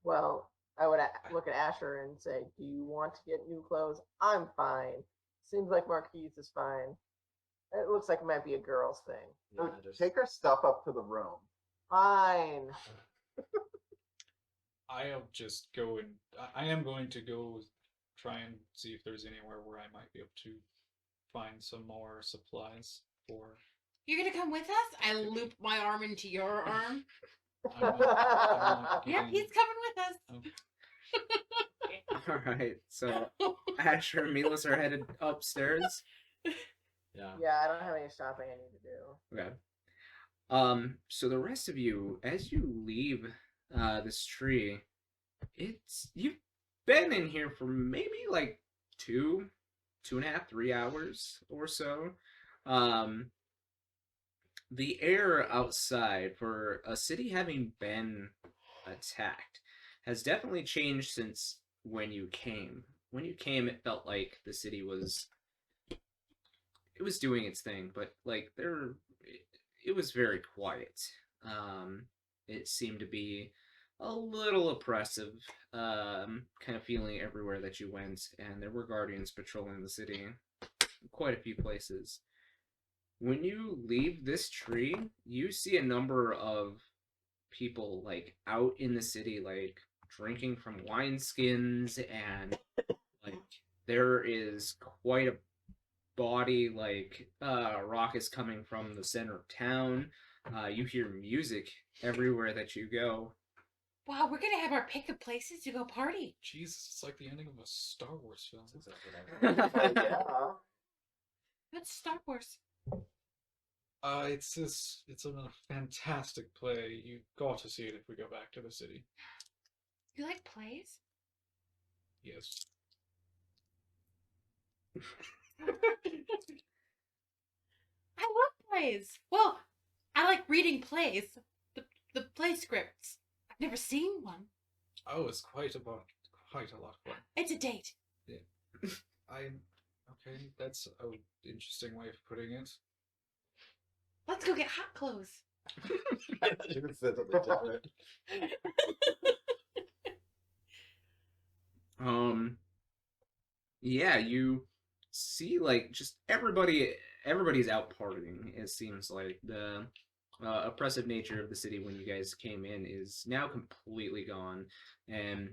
Well, I would look at Asher and say, "Do you want to get new clothes? I'm fine. Seems like Marquies is fine. It looks like it might be a girl's thing. So Yeah, just- take her stuff up to the room. Fine. I'll just go and I am going to go try and see if there's anywhere where I might be able to find some more supplies for. You're gonna come with us? I loop my arm into your arm. I'm not Yeah, getting- he's coming with us. All right. So, Asher and Milos are headed upstairs. Yeah. Yeah, I don't have any shopping I need to do. Okay. So the rest of you, as you leave this tree, you've been in here for maybe like 2.5, 3 hours or so. The air outside, for a city having been attacked, has definitely changed since when you came. When you came, it felt like the city was doing its thing, but like it was very quiet. It seemed to be a little oppressive, kind of feeling everywhere that you went, and there were guardians patrolling the city in quite a few places. When you leave this tree, you see a number of people like out in the city, like drinking from wineskins, and like there is quite a body like raucous coming from the center of town. You hear music everywhere that you go. Wow, we're gonna have our pick of places to go party. Jesus, it's like the ending of a Star Wars film. That's exactly what I was Yeah. What's Star Wars? It's a fantastic play. You got to see it if we go back to the city. You like plays? Yes. I love plays. Well, I like reading plays. The play scripts. I've never seen one. Oh, it's quite a lot of fun. It's a date. Okay, that's an interesting way of putting it. Let's go get hot clothes. I thought you said something different. Yeah, you see like just everybody's out partying. It seems like the oppressive nature of the city when you guys came in is now completely gone, and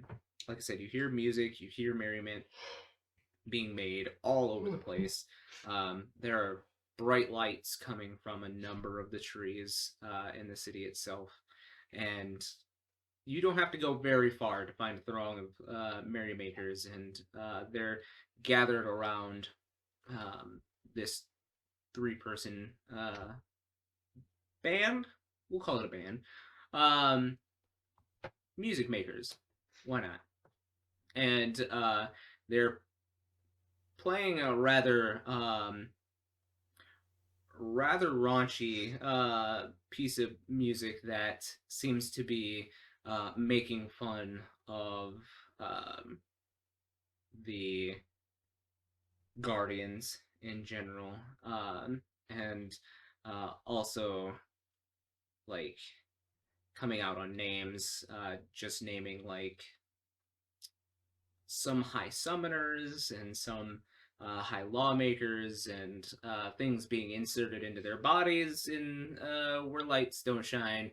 like I said, you hear music, you hear merriment being made all over the place. There are bright lights coming from a number of the trees in the city itself, and you don't have to go very far to find a throng of merrymakers, and they're gathered around this 3-person band. We'll call it a band. Music makers. Why not? And they're playing a rather raunchy piece of music that seems to be making fun of the Guardians in general, and also like coming out on names, just naming like some high summoners and some high lawmakers and things being inserted into their bodies in where lights don't shine.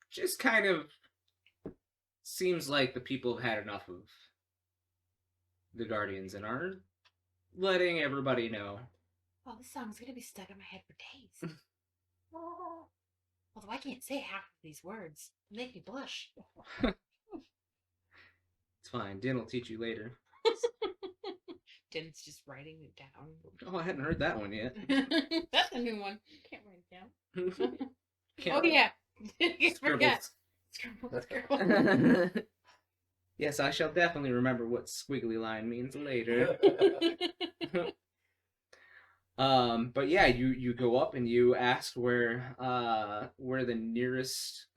Just kind of seems like the people have had enough of the Guardians and are letting everybody know. Oh, this song's gonna be stuck in my head for days. Although I can't say half of these words. They make me blush. It's fine. Din will teach you later. Din's just writing it down. Oh, I hadn't heard that one yet. That's a new one. Can't write it down. Can't Oh yeah. I forgot. Scribbles. Scribble. Yes, I shall definitely remember what squiggly line means later. But yeah, you go up and you ask where the nearest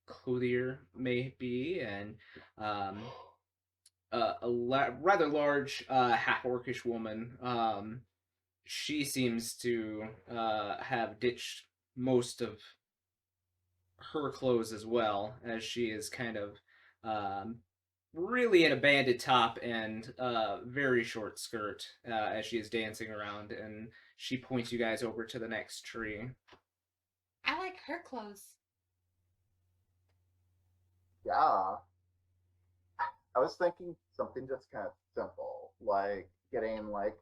clothier may be, and rather large half-orcish woman. She seems to have ditched most of her clothes as well, as she is kind of really in a banded top and very short skirt as she is dancing around, and she points you guys over to the next tree. I like her clothes. Yeah. I was thinking something just kind of simple, like getting like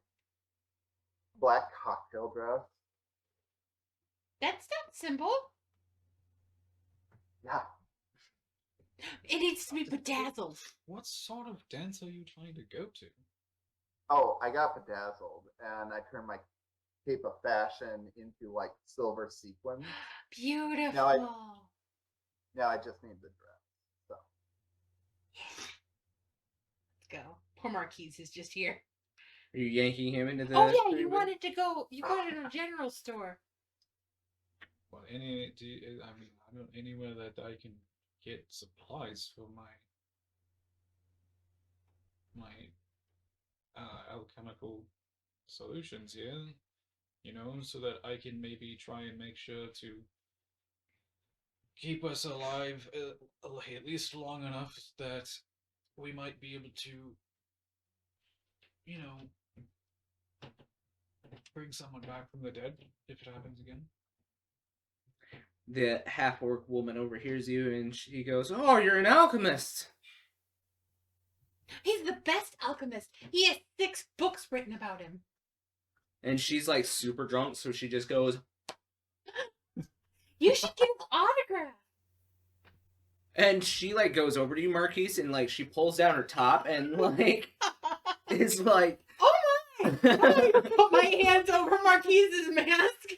black cocktail dress. That's not simple. Yeah. It needs to be bedazzled. What sort of dance are you trying to go to? Oh, I got bedazzled and I turned my cape of fashion into like silver sequins. Beautiful. Now I just need the dress. So Let's go. Poor Marquies is just here. Are you yanking him into the... Oh yeah, you wanted to go to a general store. Well, I mean, I don't anywhere that I can get supplies for my alchemical solutions here, so that I can maybe try and make sure to keep us alive at least long enough that we might be able to, bring someone back from the dead if it happens again. The half-orc woman overhears you and she goes, "Oh, you're an alchemist!" He's the best alchemist. He has 6 books written about him. And she's like super drunk, so she just goes, You should give him autograph. and she like goes over to you, Marquise, and like she pulls down her top and like is like, Oh my! I put my hands over Marquise's mask.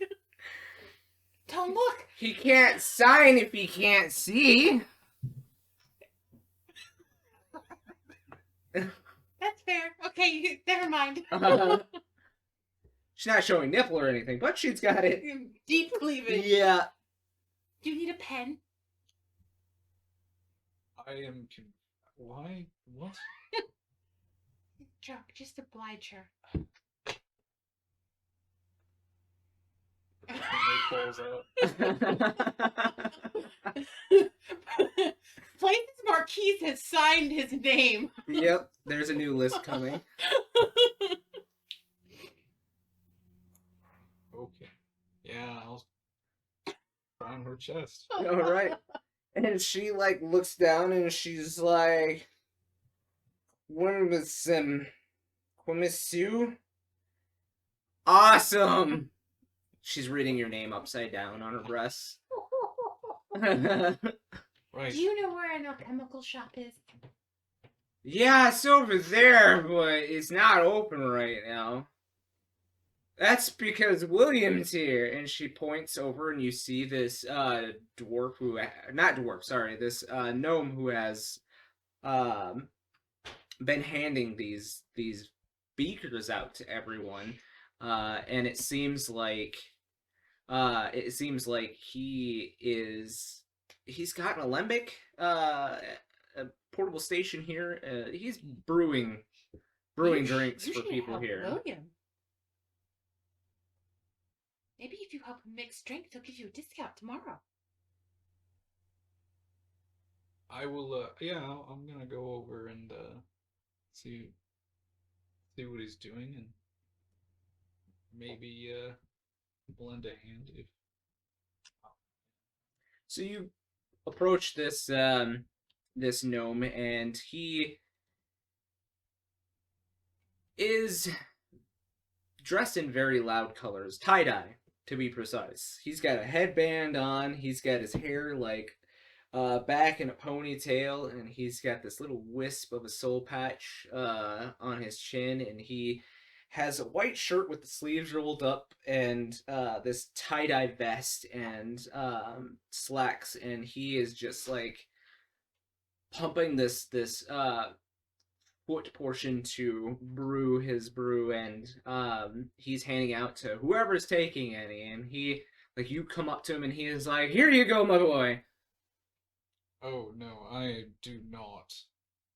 Don't look. he can't sign if he can't see. That's fair. Okay, never mind. She's not showing nipple or anything, but she's got it. Deep cleavage. Yeah. Do you need a pen? I am. Why? What? Drunk, just oblige her. It falls out. Blaize's Marquise has signed his name. Yep, there's a new list coming. Okay. Yeah, I'll on her chest. All right. And she like looks down and she's like, "When was Monsieur? Awesome." She's reading your name upside down on her breast. Right. Do you know where an alchemical shop is? Yeah, it's over there, but it's not open right now. That's because William's here, and she points over, and you see this dwarf who, not dwarf, sorry, this gnome who has um been handing these beakers out to everyone, and it seems like he's got an alembic, a portable station here. He's brewing drinks You for should people help here. William. Maybe if you help him mix drinks, he'll give you a discount tomorrow. I will. Yeah, I'm gonna go over and see what he's doing, and maybe lend a hand if. So you approach this this gnome, and he is dressed in very loud colors, tie-dye to be precise. He's got a headband on, he's got his hair like back in a ponytail, and he's got this little wisp of a soul patch on his chin, and he has a white shirt with the sleeves rolled up, and this tie-dye vest and slacks, and he is just like pumping this foot portion to brew his brew, and he's handing out to whoever's taking any, and he, like, you come up to him and he is like, "Here you go, my boy." Oh no, I do not.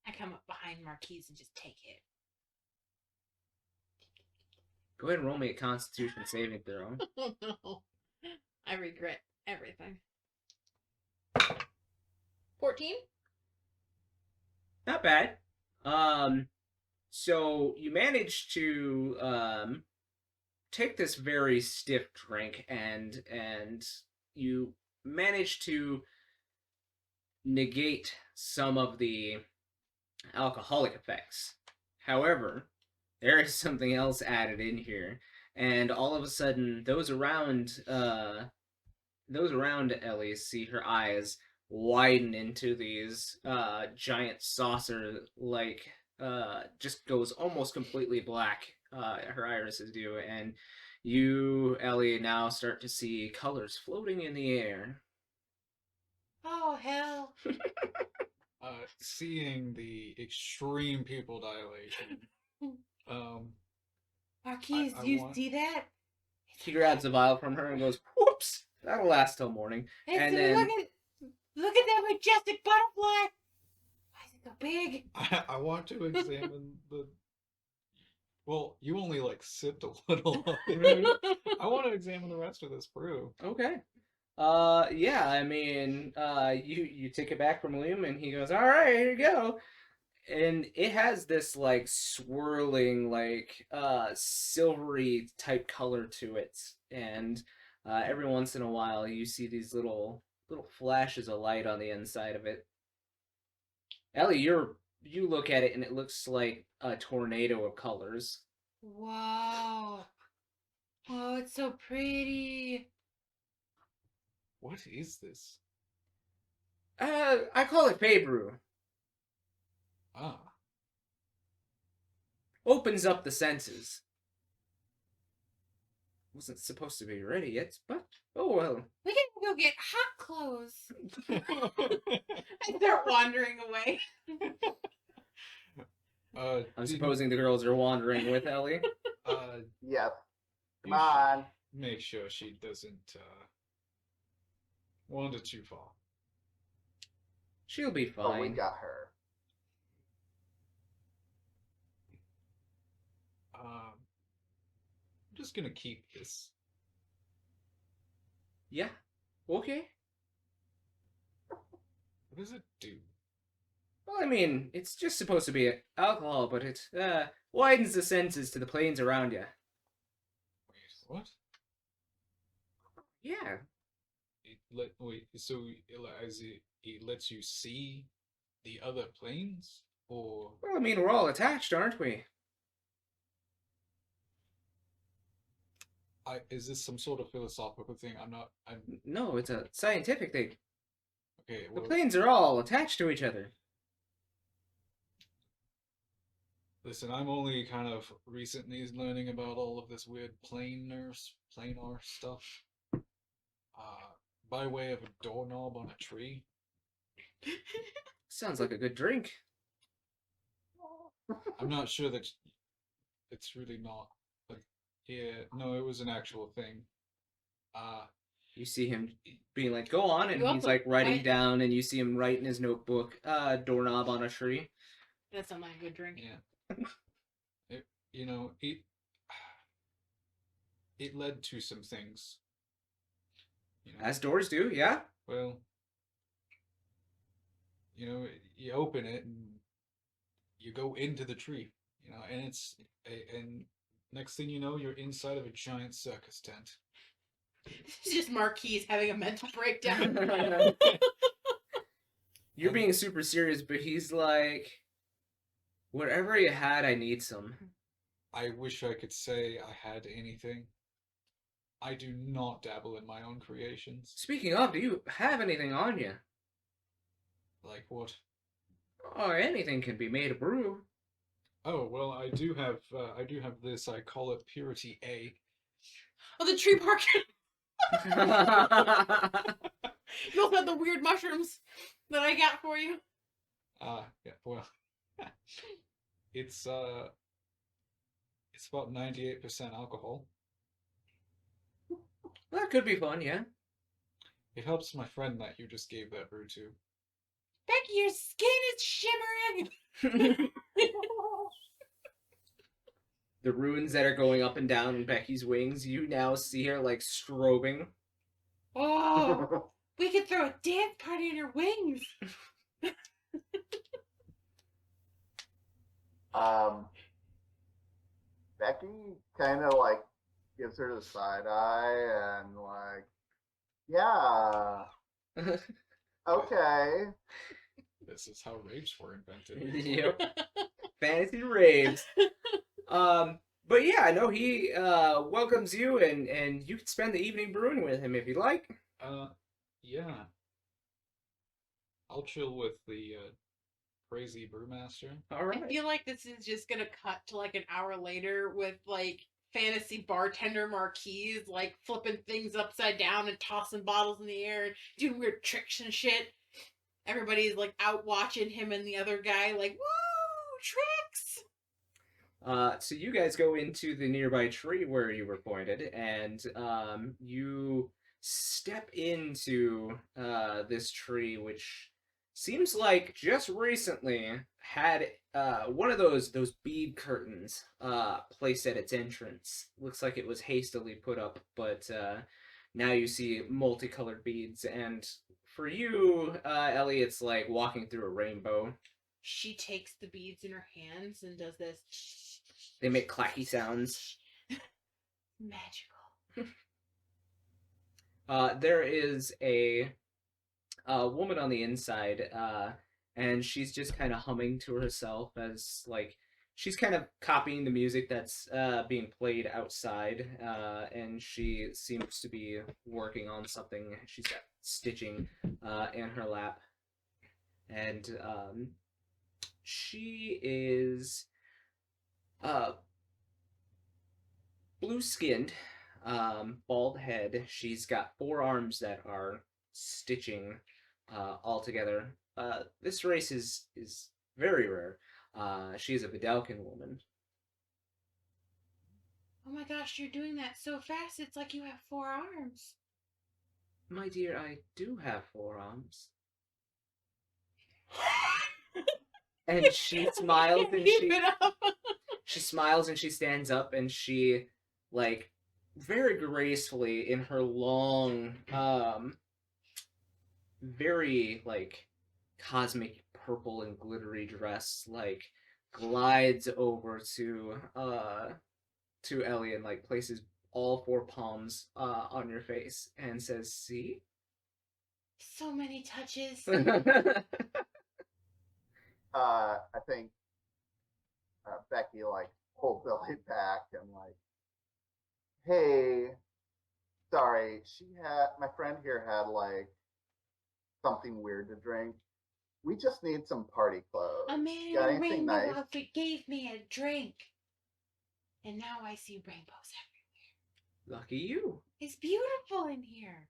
I come up behind Marquies and just take it. Go ahead and roll me a Constitution saving throw. Oh no. I regret everything. 14? Not bad. So you manage to take this very stiff drink, and you manage to negate some of the alcoholic effects. However, there is something else added in here, and all of a sudden, those around Ellie see her eyes widen into these giant saucer like just goes almost completely black. Her irises do, and you, Ellie, now start to see colors floating in the air. Oh, hell. Seeing the extreme pupil dilation. Marquies, I do you want- see that? He grabs a vial from her and goes, "Whoops, that'll last till morning." It's, And then look at that majestic butterfly. Why is it so big? I want to examine the. Well, you only like sipped a little of it. I want to examine the rest of this brew. okay. Yeah, I mean, you take it back from Liam, and he goes, "All right, here you go." And it has this like swirling, like silvery type color to it, and every once in a while you see these little flashes of light on the inside of it. Ellie, you look at it, and it looks like a tornado of colors. Wow. Oh, it's so pretty. What is this? I call it Fabrew. Ah, Opens up the senses. Wasn't supposed to be ready yet, but oh well. We can go get hot clothes. And they're wandering away. I'm supposing the girls are wandering with Ellie. Yes. You Come on. make sure she doesn't wander too far. She'll be Oh, we fine. got her. I'm just gonna keep this. Yeah. Okay. What does it do? Well, I mean, it's just supposed to be alcohol, but it widens the senses to the planes around you. Wait, what? Yeah. So it lets you see the other planes, or Well, I mean, we're all attached, aren't we? is this some sort of philosophical thing? I'm No, it's a scientific thing. okay. The Well, planes are all attached to each other. Listen, I'm only kind of recently learning about all of this weird planar stuff. By way of a doorknob on a tree. Sounds like a good drink. I'm not sure that it's really not. But yeah, no, it was an actual thing. You see him being like, "Go on," and You he's also- like writing why- down, and you see him write in his notebook, "doorknob on a tree." That sounds like a good drink. Yeah. It, it led to some things. As doors do, yeah. Well, you open it and you go into the tree, and and next thing you know, you're inside of a giant circus tent. It's just Marquies having a mental breakdown. You're being super serious, but he's like, "Whatever you had, I need some." I wish I could say I had anything. I do not dabble in my own creations. Speaking of, do you have anything on you? Like what? Oh, anything can be made a brew. Oh well, I do have this. I call it Purity A. Oh, the tree bark. You also have the weird mushrooms that I got for you. Yeah. Well, it's about 98% alcohol. That could be fun, yeah. It helps my friend that you just gave that brew to. Becky, your skin is shimmering. The runes that are going up and down Becky's wings, you now see her like strobing. Oh, we could throw a dance party in her wings. Becky kind of like gives her the side eye and like, yeah, okay. This is how raves were invented. Yep. Fantasy raves. But yeah, I know he welcomes you, and you can spend the evening brewing with him if you'd like. Yeah. I'll chill with the crazy brewmaster. All I right. feel like this is just gonna cut to like an hour later with like fantasy bartender Marquies like flipping things upside down and tossing bottles in the air and doing weird tricks and shit. Everybody's like out watching him and the other guy like, woo, tricks! So you guys go into the nearby tree where you were pointed, and you step into this tree, which seems like just recently had one of those bead curtains placed at its entrance. Looks like it was hastily put up, but now you see multicolored beads, and for you, Ellie, it's like walking through a rainbow. She takes the beads in her hands and does this. They make clacky sounds. Magical. There is a woman on the inside, and she's just kind of humming to herself as like she's kind of copying the music that's being played outside, and she seems to be working on something. She's got stitching in her lap, and she is blue-skinned, bald head. She's got 4 arms that are stitching all together. This race is very rare. She is a Vidalcan woman. Oh my gosh, you're doing that so fast. It's like you have 4 arms. My dear, I do have 4 arms. And she smiles and Keep it up. she smiles and she stands up and she like very gracefully in her long very like cosmic purple and glittery dress like glides over to Ellie and like places all 4 palms on your face and says, "See?" So many touches. I think Becky like pulled Billy back and like, hey, sorry, my friend here had like something weird to drink. We just need some party clothes. A man Got in a anything rainbow nice? outfit gave me a drink. And now I see rainbows everywhere. Lucky you. It's beautiful in here.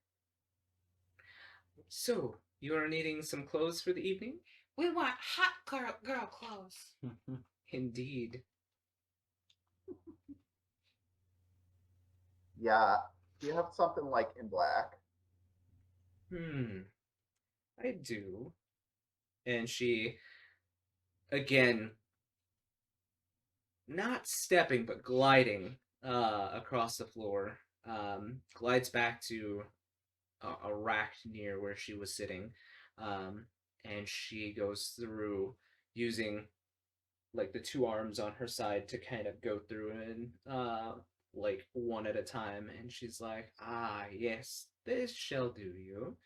So, you are needing some clothes for the evening? We want hot girl clothes. Indeed. Yeah. Do you have something like in black? I do. And she, again, not stepping, but gliding across the floor, glides back to a rack near where she was sitting, and she goes through using like the two arms on her side to kind of go through and like one at a time, and she's like, "Ah, yes, this shall do you.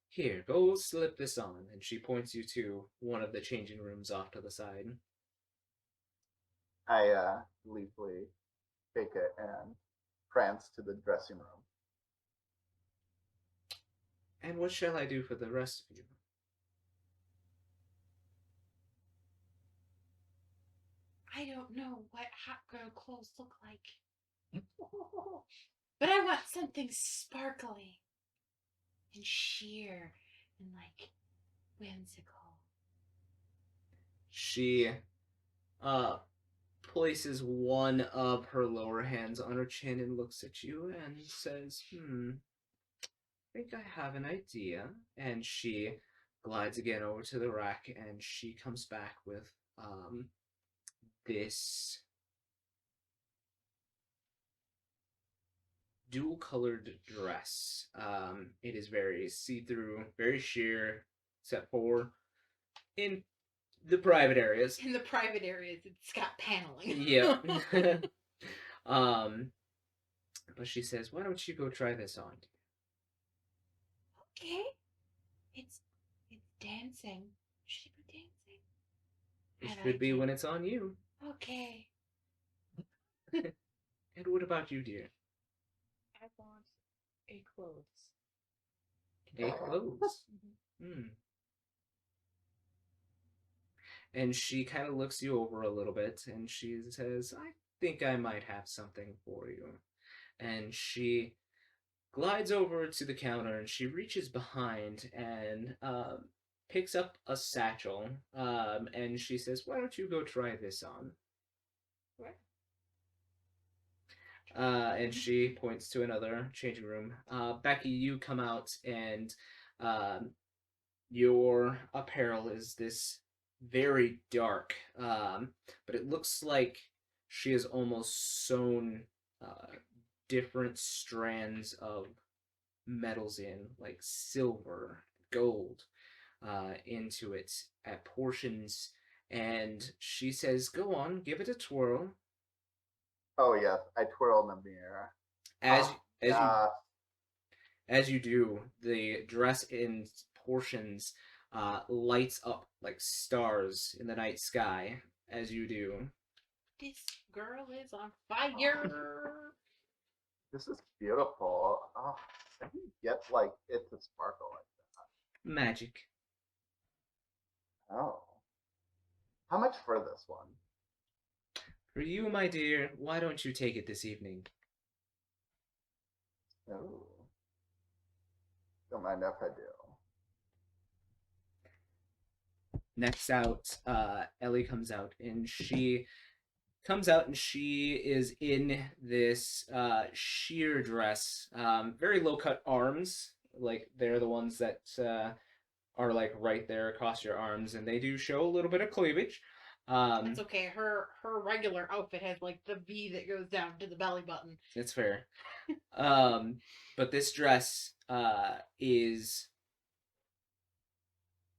Here, go slip this on." And she points you to one of the changing rooms off to the side. I gleefully take it and prance to the dressing room. And what shall I do for the rest of you? I don't know what hot girl clothes look like. But I want something sparkly and sheer and like whimsical. She places one of her lower hands on her chin and looks at you and says, I think I have an idea. And she glides again over to the rack, and she comes back with this dual colored dress. It is very see-through, very sheer, except for in the private areas. In the private areas, it's got paneling. Yeah. But she says, "Why don't you go try this on?" Okay. It's dancing. Should it be dancing? It I should like be it. when it's on you. Okay. And what about you, dear? I want a clothes. A clothes. And she kind of looks you over a little bit, and she says, "I think I might have something for you." And she glides over to the counter, and she reaches behind and picks up a satchel, and she says, "Why don't you go try this on?" What? And she points to another changing room. Becky, you come out, and your apparel is this very dark, but it looks like she has almost sewn different strands of metals in, like silver, gold, into it at portions. And she says, "Go on, give it a twirl." Oh yes, I twirl in the mirror. As Oh, as you yeah. as you do, the dress in portions lights up like stars in the night sky as you do. This girl is on fire. This is beautiful. Oh, how do you get like it to sparkle like Magic. that? Oh. How much for this one? For you, my dear, why don't you take it this evening? Oh. Don't mind if I do. Next out, Ellie comes out, and she is in this sheer dress, very low cut arms, like they're the ones that are like right there across your arms, and they do show a little bit of cleavage. That's okay. Her regular outfit has like the V that goes down to the belly button. It's fair. But this dress is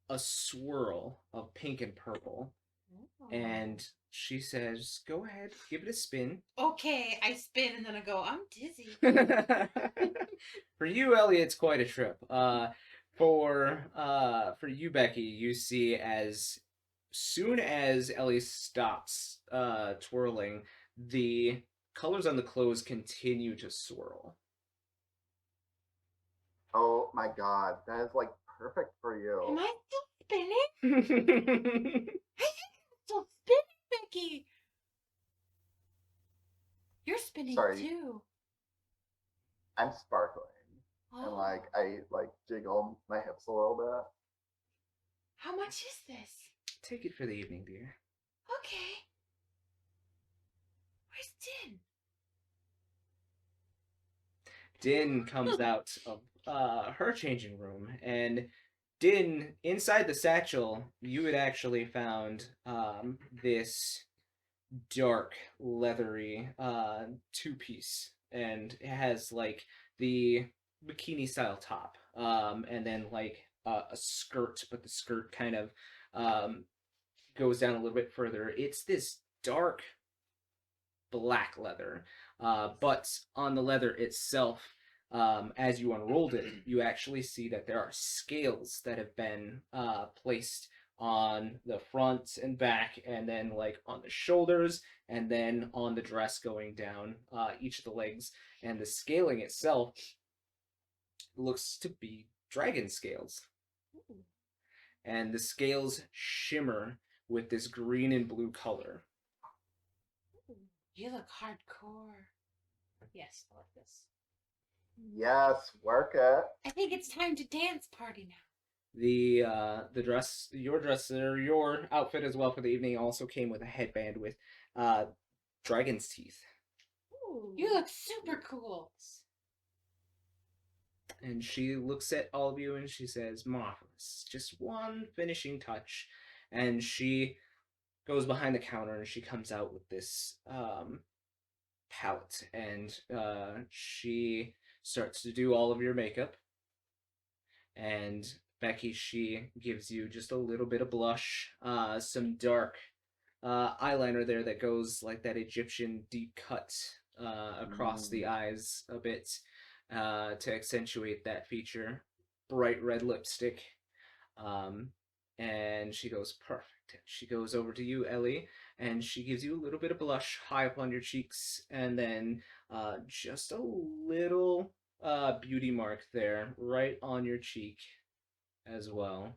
a swirl of pink and purple. And she says, "Go ahead, give it a spin." Okay, I spin and then I go, I'm dizzy. For you, Ellie, it's quite a trip. For you, Becky, you see as soon as Ellie stops twirling, the colors on the clothes continue to swirl. Oh my god, that is like perfect for you. Am I still spinning? Still spinning, Becky. You're spinning Sorry. too. I'm sparkling. And Oh. like I like jiggle my hips a little bit. How much is this? Take it for the evening, dear. Okay. Where's Din? Din comes out of her changing room, and Din, inside the satchel, you had actually found this dark, leathery two-piece, and it has like the bikini-style top, and then like a skirt, but the skirt kind of goes down a little bit further. It's this dark black leather, but on the leather itself, as you unrolled it, you actually see that there are scales that have been placed on the front and back, and then like on the shoulders, and then on the dress going down each of the legs. And the scaling itself looks to be dragon scales. And the scales shimmer with this green and blue color. You look hardcore. Yes, I like this. Yes, work it. I think it's time to dance party now. The dress, your outfit as well for the evening also came with a headband with dragon's teeth. Ooh. You look super cool. And she looks at all of you and she says, "Marvelous. Just one finishing touch." And she goes behind the counter and she comes out with this palette, and she starts to do all of your makeup. And Becky, she gives you just a little bit of blush, some dark eyeliner there that goes like that Egyptian deep cut across the eyes a bit to accentuate that feature. Bright red lipstick. And she goes, "Perfect." She goes over to you, Ellie, and she gives you a little bit of blush high up on your cheeks, and then just a little beauty mark there right on your cheek as well.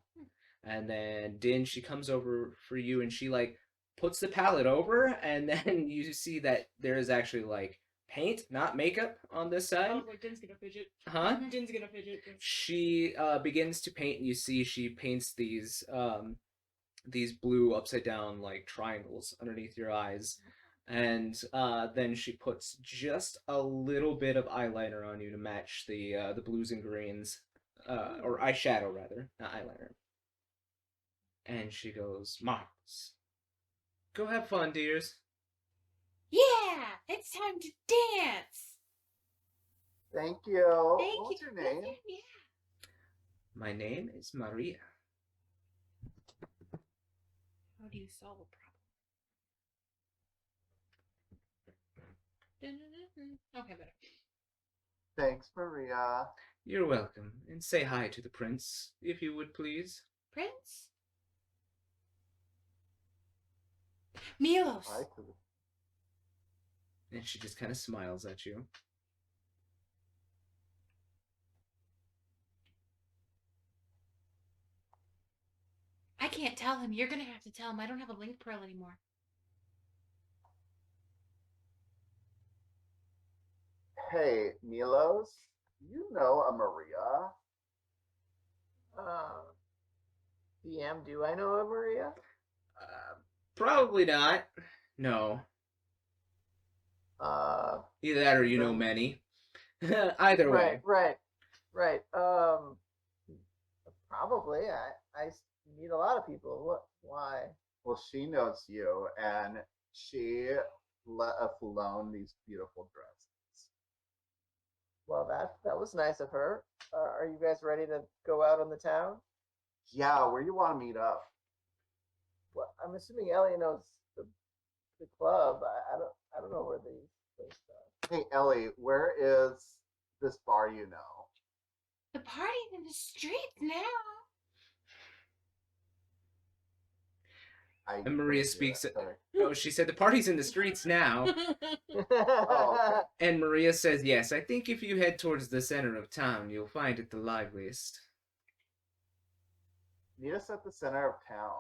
And then Din, she comes over for you and she like puts the palette over, and then you see that there is actually like paint, not makeup, on this I side. was like, Din's gonna fidget. Huh? Din's gonna fidget. She begins to paint, and you see she paints these blue upside down like triangles underneath your eyes, and then she puts just a little bit of eyeliner on you to match the blues and greens, or eyeshadow rather, not eyeliner. And she goes, "Marvelous. Go have fun, dears." Yeah, it's time to dance. Thank you. Thank What's you. your name? Yeah. My name is Maria. How do you solve a problem? Okay, better. Thanks, Maria. You're welcome, and say hi to the prince, if you would please. Prince? Milos. Hi to the And she just kind of smiles at you. I can't tell him. You're gonna have to tell him. I don't have a link pearl anymore. Hey, Milos, you know a Maria? DM, do I know a Maria? Probably not. No. Either that or you know then- many. Either way. Right. Probably. I meet a lot of people. What? Why? Well, she knows you, and she let us alone these beautiful dresses. Well, that was nice of her. Are you guys ready to go out on the town? Yeah, where you want to meet up? Well, I'm assuming Ellie knows the club. I don't know where the place are. Hey, Ellie, where is this bar you know? The party's in the streets now. And Maria couldn't hear speaks. that, sorry. Oh, she said the party's in the streets now. Oh, And Maria says, "Yes, I think if you head towards the center of town, you'll find it the liveliest." Meet us at the center of town.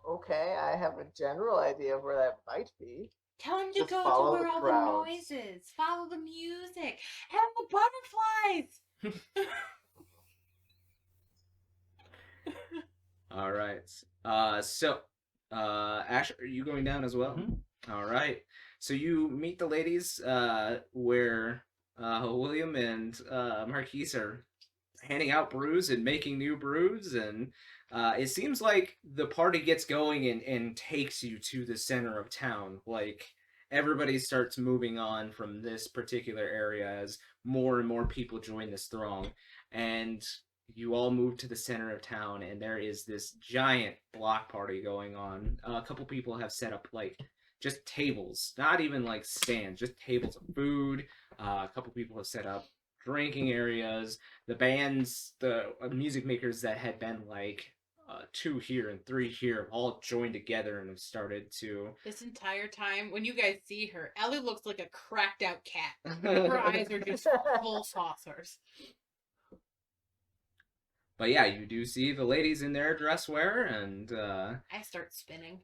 Okay, I have a general idea of where that might be. Tell him to Just go to follow where the all crowds. the noise is. Follow the music. And the butterflies. All right. Ash, are you going down as well? Mhm. All right. So you meet the ladies where William and Marquise are handing out brews and making new brews, and it seems like the party gets going and takes you to the center of town. Like everybody starts moving on from this particular area as more and more people join this throng, and you all move to the center of town, and there is this giant block party going on. A couple people have set up like just tables, not even like stands, just tables of food. A couple people have set up drinking areas. The bands, the music makers that had been like 2 here and 3 here have all joined together and have started to. This entire time, when you guys see her, Ellie looks like a cracked out cat. Her eyes are just full saucers. But yeah, you do see the ladies in their dress wear, and I start spinning.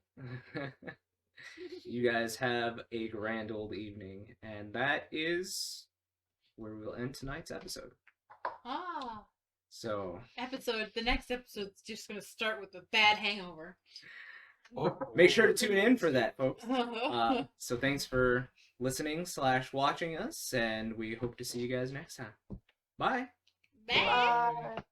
you guys have a grand old evening, and that is where we'll end tonight's episode. Ah. So The next episode's just gonna start with a bad hangover. make sure to tune in for that, folks. So thanks for listening / watching us, and we hope to see you guys next time. Bye. Bye. Bye.